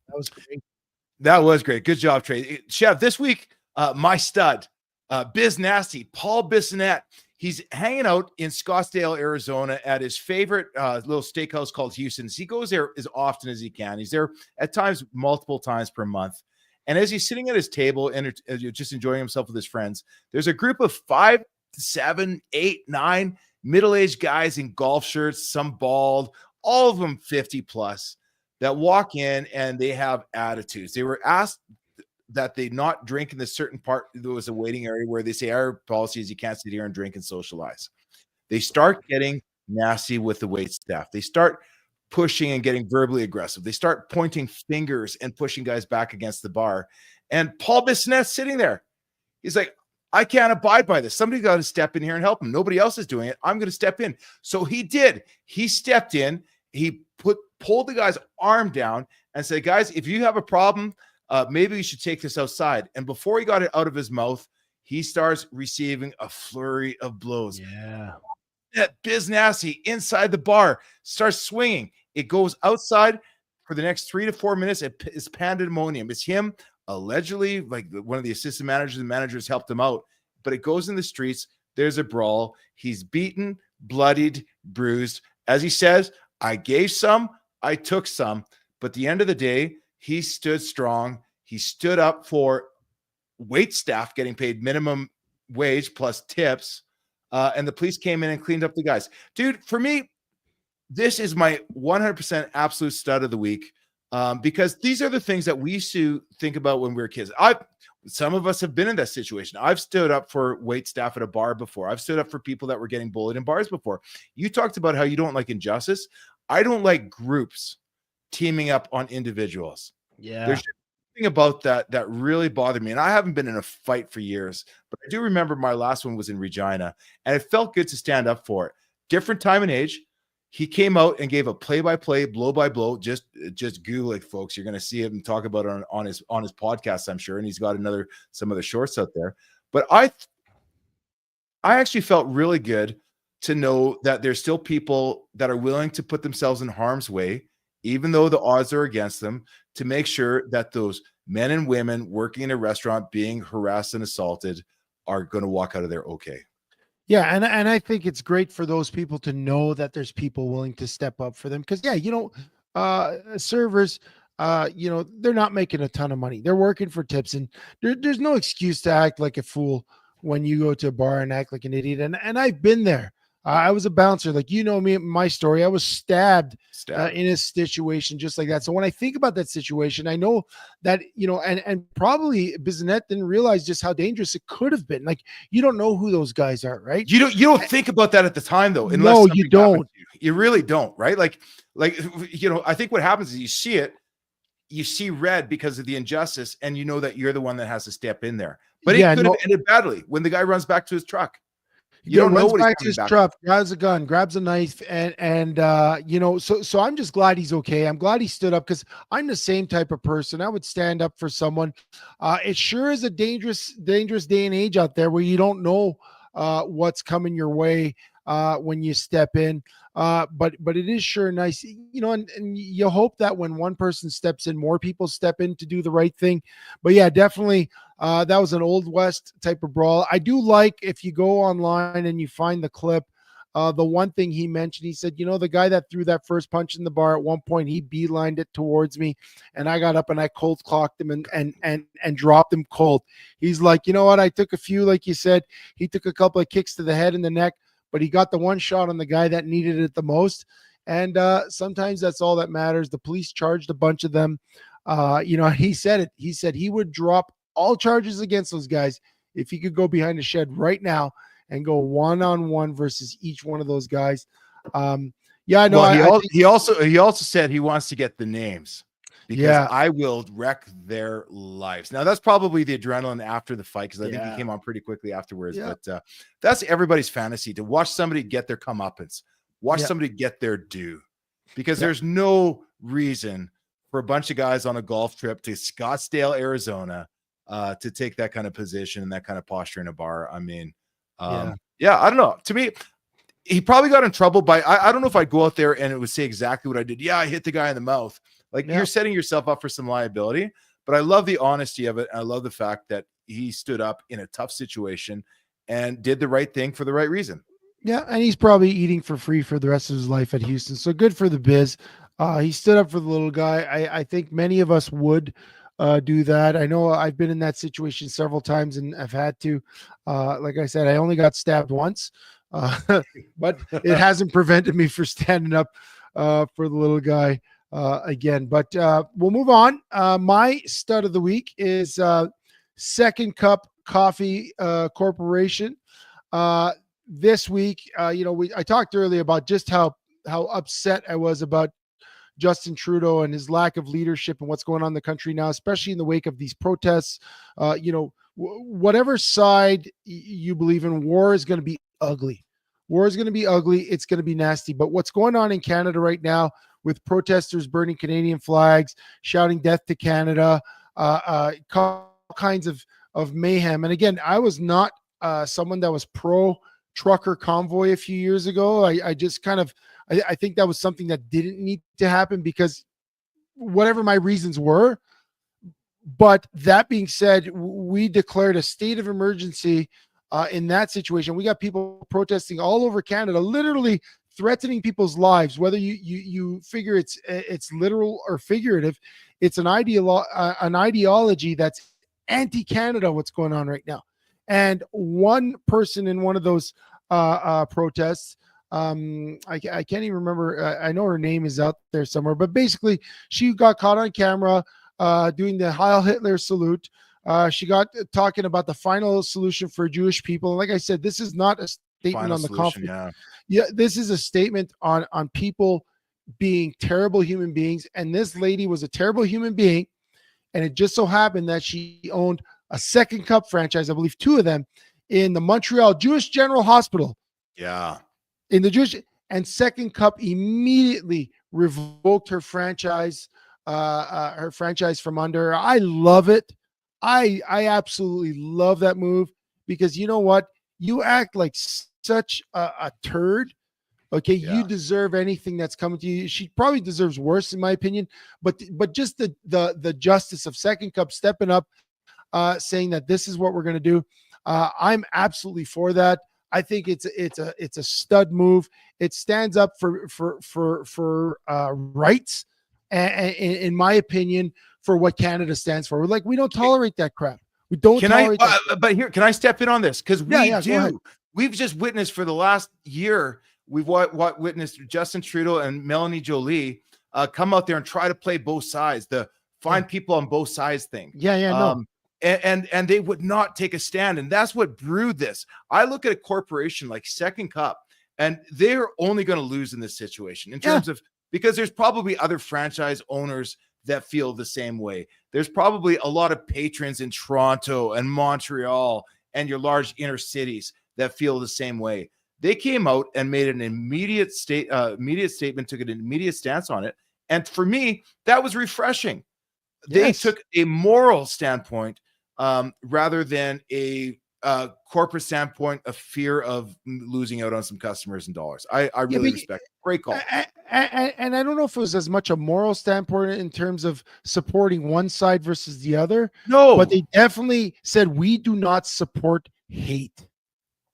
That was great. That was great. Good job, Trey. Chev, this week, my stud, Biz Nasty, Paul Bissonnette. He's hanging out in Scottsdale, Arizona at his favorite little steakhouse called Houston's. He goes there as often as he can. He's there at times, multiple times per month. And as he's sitting at his table and just enjoying himself with his friends, there's a group of 5, 7, 8, 9 middle-aged guys in golf shirts, some bald, all of them 50 plus, that walk in and they have attitudes. They were asked that they not drink in this certain part. There was a waiting area where they say our policy is you can't sit here and drink and socialize. They start getting nasty with the wait staff. They start pushing and getting verbally aggressive. They start pointing fingers and pushing guys back against the bar. And Paul Bissonnette's sitting there. He's like, I can't abide by this. Somebody got to step in here and help him. Nobody else is doing it. I'm going to step in. So he did. He stepped in. He pulled the guy's arm down and said, guys, if you have a problem, maybe we should take this outside. And before he got it out of his mouth, he starts receiving a flurry of blows. Yeah. That Biz Nasty inside the bar starts swinging. It goes outside for the next 3 to 4 minutes. It's pandemonium. It's him allegedly, like one of the assistant managers and managers helped him out, but it goes in the streets. There's a brawl. He's beaten, bloodied, bruised. As he says, I gave some, I took some, but at the end of the day, he stood strong. He stood up for wait staff getting paid minimum wage plus tips. And the police came in and cleaned up the guys. Dude, for me, this is my 100% absolute stud of the week, because these are the things that we used to think about when we were kids. Some of us have been in that situation. I've stood up for wait staff at a bar before. I've stood up for people that were getting bullied in bars before. You talked about how you don't like injustice. I don't like groups teaming up on individuals. Yeah. There's something about that really bothered me. And I haven't been in a fight for years, but I do remember my last one was in Regina, and it felt good to stand up for it. Different time and age. He came out and gave a play-by-play, blow-by-blow. Just Google it, folks. You're going to see him talk about it on his podcast, I'm sure. And he's got some other shorts out there. But I actually felt really good to know that there's still people that are willing to put themselves in harm's way, even though the odds are against them, to make sure that those men and women working in a restaurant being harassed and assaulted are going to walk out of there okay. Yeah, and I think it's great for those people to know that there's people willing to step up for them, because servers, they're not making a ton of money. They're working for tips, and there's no excuse to act like a fool when you go to a bar and act like an idiot. And I've been there. I was a bouncer, like, me, my story. I was stabbed in a situation just like that. So when I think about that situation, I know that, and probably Bissonnette didn't realize just how dangerous it could have been. Like, you don't know who those guys are, right? You don't think about that at the time, though. No, you don't. You really don't, right? Like, I think what happens is you see it, you see red because of the injustice, and you know that you're the one that has to step in there. But it could have ended badly when the guy runs back to his truck. You don't know what back to his truck, grabs a gun, grabs a knife, and so I'm just glad he's okay. I'm glad he stood up, because I'm the same type of person. I would stand up for someone. It sure is a dangerous day and age out there where you don't know what's coming your way when you step in. But it is sure nice, and you hope that when one person steps in, more people step in to do the right thing. But yeah, definitely. That was an Old West type of brawl. I do like, if you go online and you find the clip, the one thing he mentioned, he said, the guy that threw that first punch in the bar, at one point he beelined it towards me, and I got up and I cold clocked him and dropped him cold. He's like, you know what? I took a few, like you said, he took a couple of kicks to the head and the neck, but he got the one shot on the guy that needed it the most. And sometimes that's all that matters. The police charged a bunch of them. He said it. He said he would drop all charges against those guys if he could go behind a shed right now and go one-on-one versus each one of those guys. He also said he wants to get the names, because I will wreck their lives. Now, that's probably the adrenaline after the fight, because I think he came on pretty quickly afterwards. Yeah. But that's everybody's fantasy, to watch somebody get their comeuppance, watch somebody get their due, because there's no reason for a bunch of guys on a golf trip to Scottsdale, Arizona, to take that kind of position and that kind of posture in a bar. I mean, I don't know. To me, he probably got in trouble by, I don't know if I'd go out there and it would say exactly what I did. Yeah, I hit the guy in the mouth. Like, you're setting yourself up for some liability, but I love the honesty of it. And I love the fact that he stood up in a tough situation and did the right thing for the right reason. Yeah. And he's probably eating for free for the rest of his life at Houston. So good for the Biz. He stood up for the little guy. I think many of us would, do that. I know I've been in that situation several times and I've had to. Like I said, I only got stabbed once, but it hasn't prevented me from standing up for the little guy again. But we'll move on. My stud of the week is Second Cup Coffee Corporation. This week, I talked earlier about just how upset I was about Justin Trudeau and his lack of leadership and what's going on in the country now, especially in the wake of these protests. Whatever side you believe in, war is going to be ugly. War is going to be ugly. It's going to be nasty. But what's going on in Canada right now with protesters burning Canadian flags, shouting death to Canada, all kinds of mayhem. And again, I was not someone that was pro trucker convoy a few years ago. I just kind of, I think that was something that didn't need to happen because whatever my reasons were. But that being said, we declared a state of emergency in that situation. We got people protesting all over Canada, literally threatening people's lives, whether you figure it's literal or figurative. It's an ideology that's anti-Canada, what's going on right now. And one person in one of those protests, I can't even remember. I know her name is out there somewhere, but basically she got caught on camera doing the Heil Hitler salute. She got talking about the final solution for Jewish people. And like I said, this is not a statement final on the conflict. Yeah, this is a statement on people being terrible human beings. And this lady was a terrible human being. And it just so happened that she owned a Second Cup franchise, I believe 2 of them, in the Montreal Jewish General Hospital. Yeah. In the Jewish, and Second Cup immediately revoked her franchise from under her. I love it. I absolutely love that move because you know what? You act like such a turd. Okay, yeah. You deserve anything that's coming to you. She probably deserves worse, in my opinion. But just the justice of Second Cup stepping up, saying that this is what we're going to do. I'm absolutely for that. I think it's a stud move. It stands up for rights, and in my opinion, for what Canada stands for. We don't tolerate that crap. We don't tolerate that. But here, can I step in on this? Because we've just witnessed for the last year. We've witnessed Justin Trudeau and Melanie Joly come out there and try to play both sides, the find people on both sides thing. No. And they would not take a stand. And that's what brewed this. I look at a corporation like Second Cup, and they're only going to lose in this situation in terms of, because there's probably other franchise owners that feel the same way. There's probably a lot of patrons in Toronto and Montreal and your large inner cities that feel the same way. They came out and made an immediate statement, took an immediate stance on it. And for me, that was refreshing. They took a moral standpoint rather than a corporate standpoint of fear of losing out on some customers and dollars. I really respect it. Great call. And I don't know if it was as much a moral standpoint in terms of supporting one side versus the other. No. But they definitely said, we do not support hate.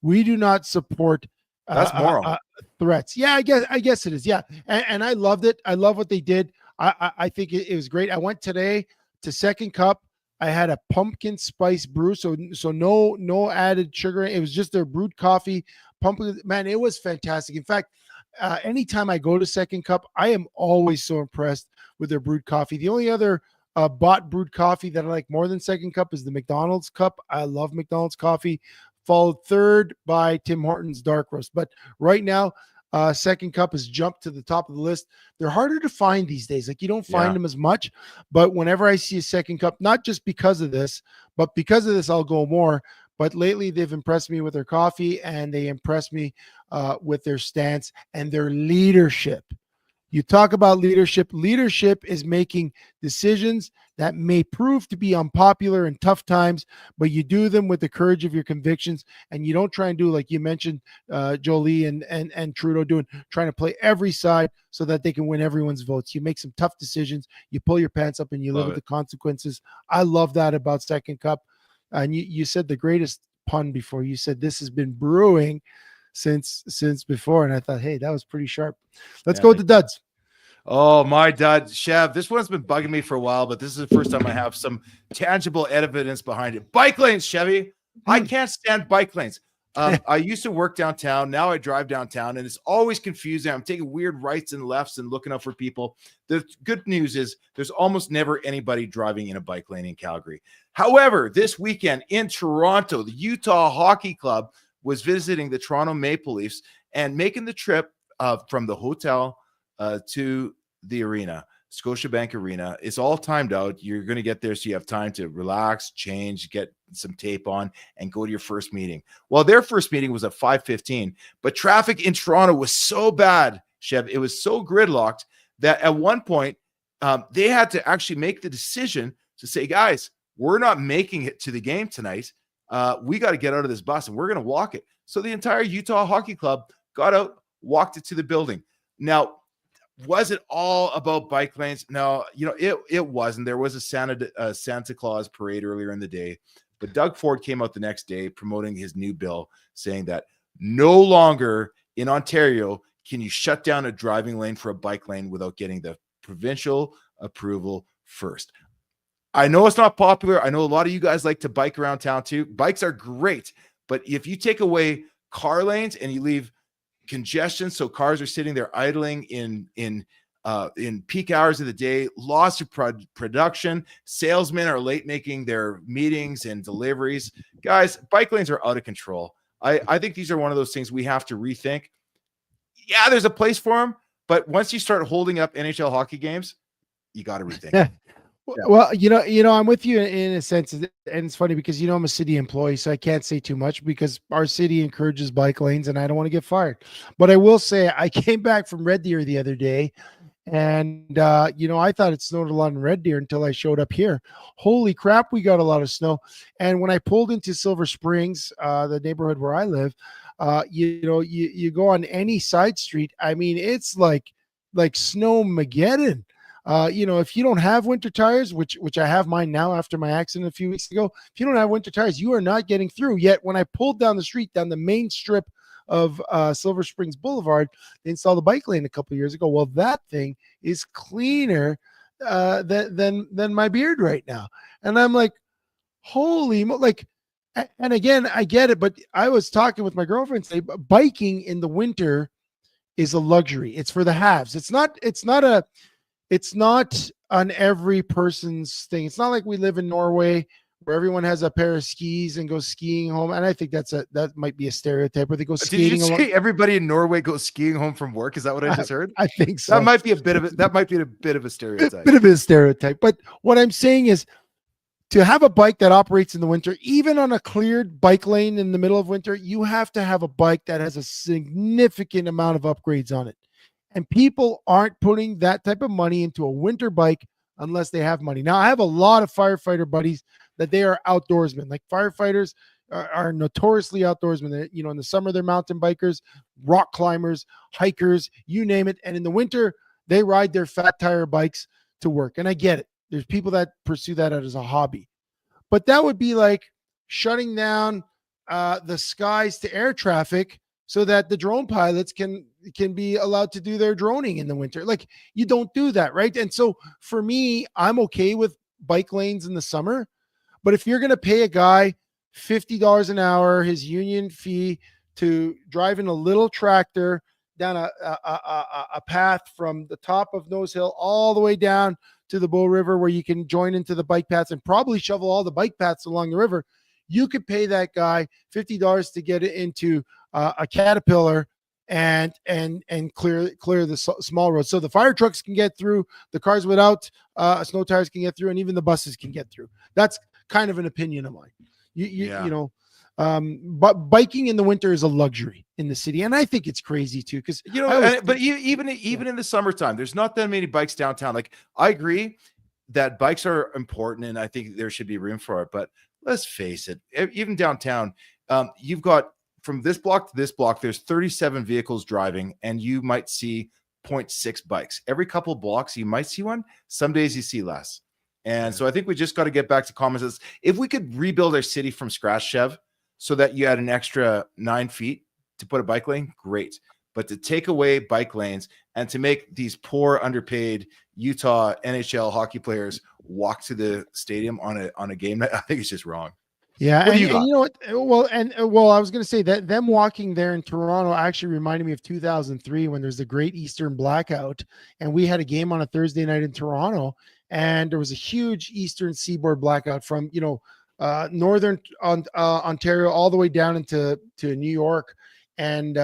We do not support that's moral threats. Yeah, I guess it is. Yeah. And I loved it. I love what they did. I think it was great. I went today to Second Cup. I had a pumpkin spice brew, so no added sugar. It was just their brewed coffee. Pumpkin, man, it was fantastic. In fact, anytime I go to Second Cup, I am always so impressed with their brewed coffee. The only other bought brewed coffee that I like more than Second Cup is the McDonald's cup. I love McDonald's coffee, followed third by Tim Hortons dark roast. But right now, Second Cup has jumped to the top of the list. They're harder to find these days. Like, you don't find them as much, but whenever I see a Second Cup, not just because of this, but because of this, I'll go more. But lately they've impressed me with their coffee, and they impressed me with their stance and their leadership. You talk about leadership. Leadership is making decisions that may prove to be unpopular in tough times, but you do them with the courage of your convictions, and you don't try and do, like you mentioned, Jolie and Trudeau trying to play every side so that they can win everyone's votes. You make some tough decisions. You pull your pants up and you live with the consequences. I love that about Second Cup. And you said the greatest pun before. You said this has been brewing since before, and I thought, hey, that was pretty sharp. Let's go with the duds. Oh, my dad, Chev, this one's been bugging me for a while, but this is the first time I have some tangible evidence behind it. Bike lanes, Chevy. I can't stand bike lanes. I used to work downtown. Now I drive downtown, and it's always confusing. I'm taking weird rights and lefts and looking out for people. The good news is there's almost never anybody driving in a bike lane in Calgary. However, this weekend in Toronto, the Utah Hockey Club was visiting the Toronto Maple Leafs and making the trip from the hotel to the arena, Scotiabank Arena. It's all timed out. You're going to get there so you have time to relax, change, get some tape on, and go to your first meeting. Well, their first meeting was at 5:15, but traffic in Toronto was so bad, Chev, it was so gridlocked that at one point they had to actually make the decision to say, guys, we're not making it to the game tonight. We got to get out of this bus and we're going to walk it. So the entire Utah Hockey Club got out, walked it to the building. Now, was it all about bike lanes? No, it wasn't. There was a Santa Claus parade earlier in the day, but Doug Ford came out the next day promoting his new bill, saying that no longer in Ontario can you shut down a driving lane for a bike lane without getting the provincial approval first. I know it's not popular. I know a lot of you guys like to bike around town too. Bikes are great, but if you take away car lanes and you leave congestion, so cars are sitting there idling in peak hours of the day, loss of production, salesmen are late making their meetings and deliveries. Guys, bike lanes are out of control. I think these are one of those things we have to rethink. Yeah, there's a place for them, but once you start holding up NHL hockey games, you got to rethink. Yeah. Well, I'm with you in a sense, and it's funny because I'm a city employee, so I can't say too much because our city encourages bike lanes, and I don't want to get fired. But I will say I came back from Red Deer the other day, and I thought it snowed a lot in Red Deer until I showed up here. Holy crap, we got a lot of snow! And when I pulled into Silver Springs, the neighborhood where I live, you go on any side street. I mean, it's like Snowmageddon. If you don't have winter tires, which I have mine now after my accident a few weeks ago, if you don't have winter tires, you are not getting through. Yet when I pulled down the street, down the main strip of Silver Springs Boulevard, they installed a bike lane a couple of years ago. Well, that thing is cleaner than my beard right now. And I'm like, holy, and again, I get it, but I was talking with my girlfriend today, biking in the winter is a luxury. It's for the haves. It's not on every person's thing. It's not like we live in Norway where everyone has a pair of skis and goes skiing home. And I think that might be a stereotype where they go skating. Did you say everybody in Norway goes skiing home from work? Is that what I just heard? I think so. That might be a bit of a stereotype. Bit of a stereotype. But what I'm saying is to have a bike that operates in the winter, even on a cleared bike lane in the middle of winter, you have to have a bike that has a significant amount of upgrades on it. And people aren't putting that type of money into a winter bike unless they have money. Now, I have a lot of firefighter buddies that they are outdoorsmen. Like firefighters are notoriously outdoorsmen. In the summer, they're mountain bikers, rock climbers, hikers, you name it. And in the winter, they ride their fat tire bikes to work. And I get it. There's people that pursue that as a hobby. But that would be like shutting down the skies to air traffic so that the drone pilots can be allowed to do their droning in the winter. Like, you don't do that, right? And so for me, I'm okay with bike lanes in the summer, but if you're going to pay a guy $50 an hour, his union fee, to drive in a little tractor down a path from the top of Nose Hill all the way down to the Bow River where you can join into the bike paths and probably shovel all the bike paths along the river, you could pay that guy $50 to get it into a Caterpillar and clear the small roads, so the fire trucks can get through, the cars without snow tires can get through, and even the buses can get through. That's kind of an opinion of mine. But biking in the winter is a luxury in the city, and I think it's crazy too because even in the summertime, there's not that many bikes downtown. Like, I agree that bikes are important, and I think there should be room for it. But let's face it, even downtown, you've got, from this block to this block, there's 37 vehicles driving, and you might see 0.6 bikes. Every couple of blocks, you might see one. Some days you see less. And so I think we just got to get back to common sense. If we could rebuild our city from scratch, Chev, so that you had an extra 9 feet to put a bike lane, great. but to take away bike lanes and to make these poor, underpaid Utah NHL hockey players walk to the stadium on a game night, I think it's just wrong. Yeah, What do and you got? you know what? Well, I was going to say that them walking there in Toronto actually reminded me of 2003 when there's the Great Eastern Blackout, and we had a game on a Thursday night in Toronto, and there was a huge Eastern Seaboard blackout from northern Ontario all the way down into New York, and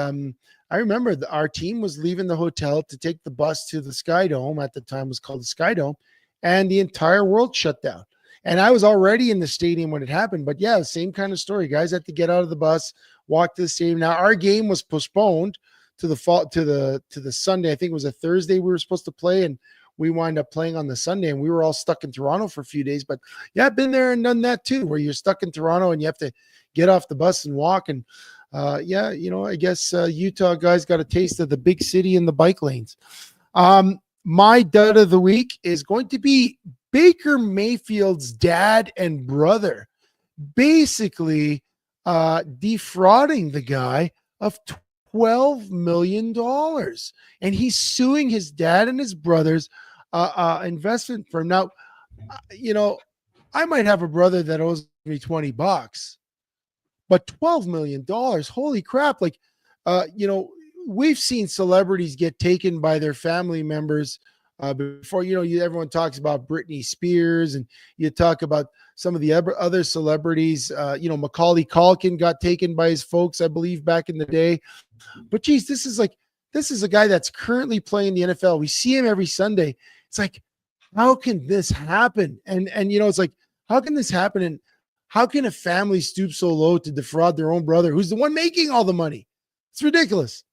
I remember our team was leaving the hotel to take the bus to the Sky Dome. At the time, it was called the Sky Dome, and the entire world shut down. And I was already in the stadium when it happened, but yeah, same kind of story. Guys had to get out of the bus, walk to the stadium. Now our game was postponed to the Sunday. I think it was a Thursday we were supposed to play, and we wind up playing on the Sunday, and we were all stuck in Toronto for a few days. But yeah, I've been there and done that too, where you're stuck in Toronto and you have to get off the bus and walk. And I guess Utah guys got a taste of the big city and the bike lanes. My dud of the week is going to be Baker Mayfield's dad and brother, basically defrauding the guy of $12 million. And he's suing his dad and his brother's investment firm. Now, I might have a brother that owes me $20, but $12 million, holy crap. We've seen celebrities get taken by their family members before. Everyone talks about Britney Spears, and you talk about some of the other celebrities. Macaulay Culkin got taken by his folks, I believe, back in the day. But geez, this is a guy that's currently playing the NFL. We see him every Sunday. It's like, how can this happen? And it's like, how can this happen? And how can a family stoop so low to defraud their own brother, who's the one making all the money? It's ridiculous.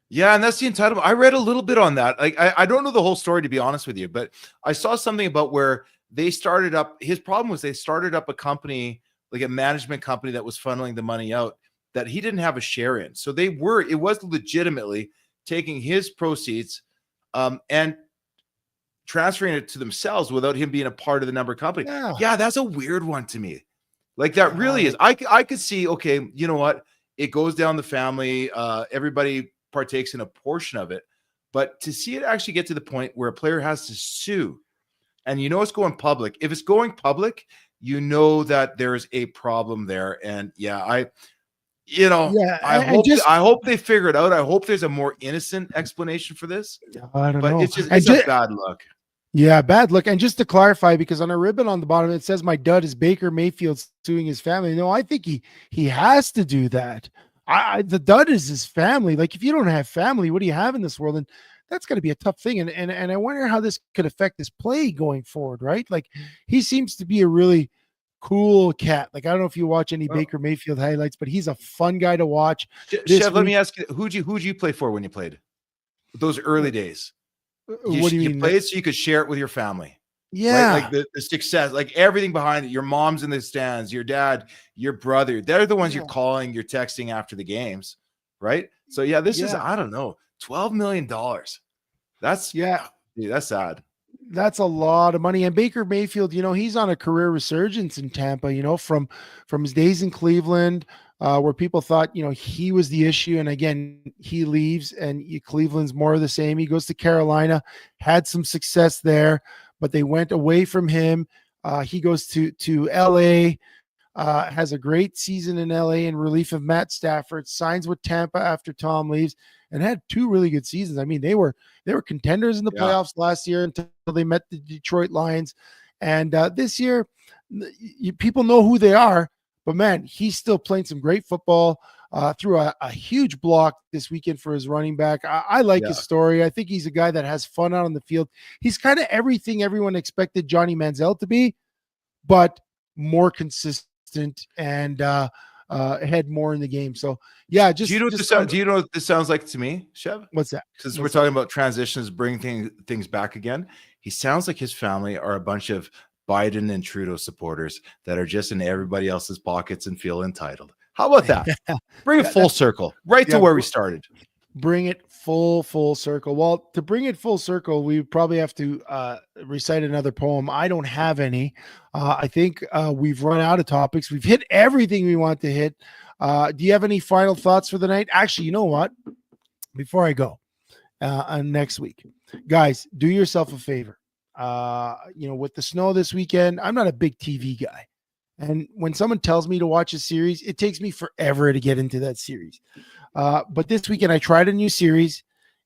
Yeah, and that's the entitlement. I read a little bit on that. Like, I don't know the whole story, to be honest with you, but I saw something about where they started up. His problem was they started up a company, like a management company that was funneling the money out that he didn't have a share in. So it was legitimately taking his proceeds and transferring it to themselves without him being a part of the number company. Yeah, that's a weird one to me. Like, that really is. I could see, okay, you know what? It goes down the family. Everybody partakes in a portion of it, but to see it actually get to the point where a player has to sue, and it's going public. If it's going public, that there's a problem there. And I hope they figure it out. I hope there's a more innocent explanation for this. I don't know. It's a bad look. Yeah, bad look. And just to clarify, because on a ribbon on the bottom, it says my dud is Baker Mayfield suing his family. No, I think he has to do that. The dud is his family. Like, if you don't have family, what do you have in this world? And that's going to be a tough thing. And I wonder how this could affect his play going forward, right? Like, he seems to be a really cool cat. Like, I don't know if you watch any Baker Mayfield highlights, but he's a fun guy to watch. Chev, let me ask you, who'd you play for when you played? Those early days. What do you mean? You played so you could share it with your family. Yeah. Right? Like the success, like everything behind it. Your mom's in the stands, your dad, your brother. They're the ones you're calling, you're texting after the games, right? So yeah, this is, I don't know, $12 million. That's that's sad. That's a lot of money. And Baker Mayfield, he's on a career resurgence in Tampa, from his days in Cleveland, where people thought, he was the issue. And again, he leaves and Cleveland's more of the same. He goes to Carolina, had some success there, but they went away from him. He goes to LA, has a great season in LA in relief of Matt Stafford, signs with Tampa after Tom leaves, and had 2 really good seasons. I mean, they were contenders in the playoffs last year until they met the Detroit Lions. And this year, people know who they are, but man, he's still playing some great football. Threw a huge block this weekend for his running back. I like his story. I think he's a guy that has fun out on the field. He's kind of everything everyone expected Johnny Manziel to be, but more consistent and had more in the game. So yeah, do you know what this sounds like to me, Chev? What's that? Because we're talking about transitions, bringing things back again. He sounds like his family are a bunch of Biden and Trudeau supporters that are just in everybody else's pockets and feel entitled. How about that? Bring it full circle, right to where we started. Bring it full circle. Well, to bring it full circle, we probably have to recite another poem. I don't have any. I think we've run out of topics. We've hit everything we want to hit. Do you have any final thoughts for the night? Actually, you know what? before I go next week, guys, do yourself a favor. With the snow this weekend, I'm not a big TV guy. And when someone tells me to watch a series, it takes me forever to get into that series. But this weekend I tried a new series,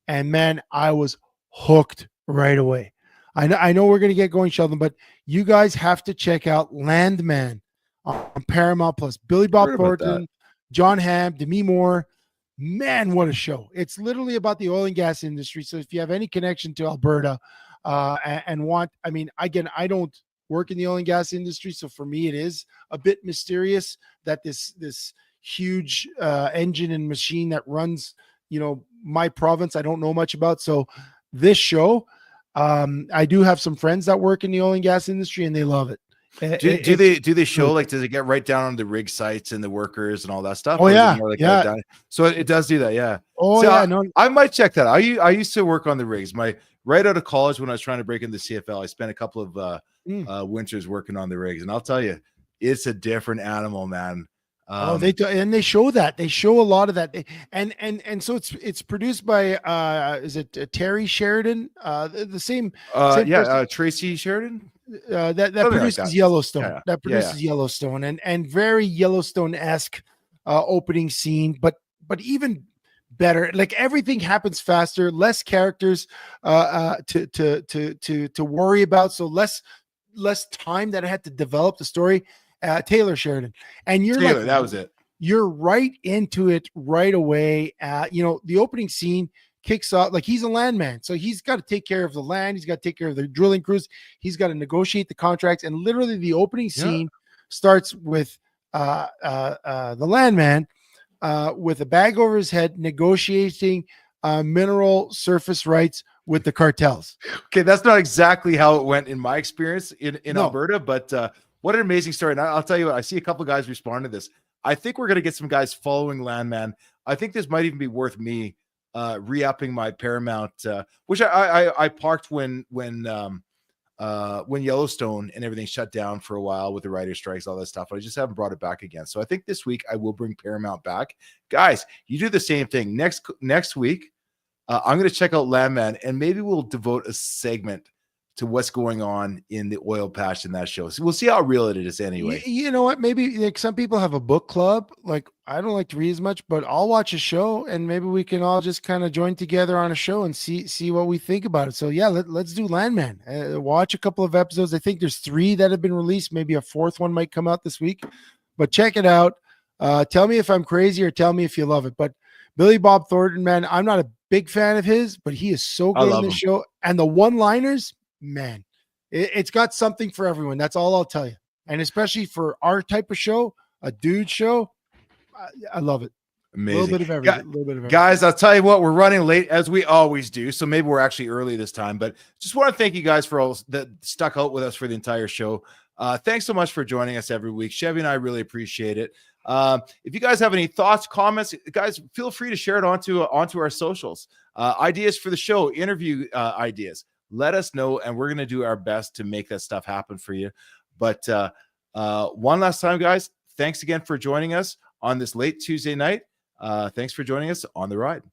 and man, I was hooked right away. I know we're going to get going, Sheldon, but you guys have to check out Landman on Paramount Plus. Billy Bob Thornton, John Hamm, Demi Moore. Man, what a show. It's literally about the oil and gas industry. So if you have any connection to Alberta and want, again, I don't work in the oil and gas industry. So for me, it is a bit mysterious that this huge engine and machine that runs, my province, I don't know much about. So this show, I do have some friends that work in the oil and gas industry, and they love it. Do they show, like, does it get right down on the rig sites and the workers and all that stuff? Oh yeah, yeah. So it does do that, yeah. Oh so yeah, no, I might check that out. I used to work on the rigs. Right out of college when I was trying to break into CFL, I spent a couple of winters working on the rigs, and I'll tell you, it's a different animal, man. They do, and they show that. They show a lot of that. And so it's produced by is it Terry Sheridan? The same Tracy Sheridan. That produces like Yellowstone. Yeah. That produces Yellowstone and very Yellowstone-esque opening scene, but even better. Like, everything happens faster, less characters to worry about, so less time that I had to develop the story. Taylor Sheridan, and that was it. You're right into it right away. The opening scene kicks off like he's a landman, so he's got to take care of the land. He's got to take care of the drilling crews. He's got to negotiate the contracts, and literally the opening scene starts with the landman with a bag over his head negotiating mineral surface rights with the cartels. Okay, that's not exactly how it went in my experience in Alberta, but. What an amazing story. And I'll tell you what, I see a couple of guys respond to this. I think we're going to get some guys following Landman. I think this might even be worth me re-upping my Paramount, which I parked when Yellowstone and everything shut down for a while with the writer strikes, all that stuff. I just haven't brought it back again. So I think this week I will bring Paramount back. Guys, you do the same thing. Next week, I'm going to check out Landman, and maybe we'll devote a segment to what's going on in the oil patch in that show. So we'll see how real it is anyway. You know what? Maybe like some people have a book club. Like, I don't like to read as much, but I'll watch a show, and maybe we can all just kind of join together on a show and see what we think about it. So yeah, let's do Landman. Watch a couple of episodes. I think there's 3 that have been released. Maybe a 4th one might come out this week, but check it out. Tell me if I'm crazy or tell me if you love it. But Billy Bob Thornton, man, I'm not a big fan of his, but he is so good in the show. And the one-liners, man, it's got something for everyone. That's all I'll tell you. And especially for our type of show, a dude show, I love it. Amazing. A little bit of everything. Guys, I'll tell you what, we're running late as we always do. So maybe we're actually early this time, but just want to thank you guys for all that stuck out with us for the entire show. Thanks so much for joining us every week. Chevy and I really appreciate it. If you guys have any thoughts, comments, guys, feel free to share it onto our socials. Ideas for the show, interview ideas. Let us know, and we're going to do our best to make that stuff happen for you. But one last time, guys, thanks again for joining us on this late Tuesday night. Thanks for joining us on The Ride.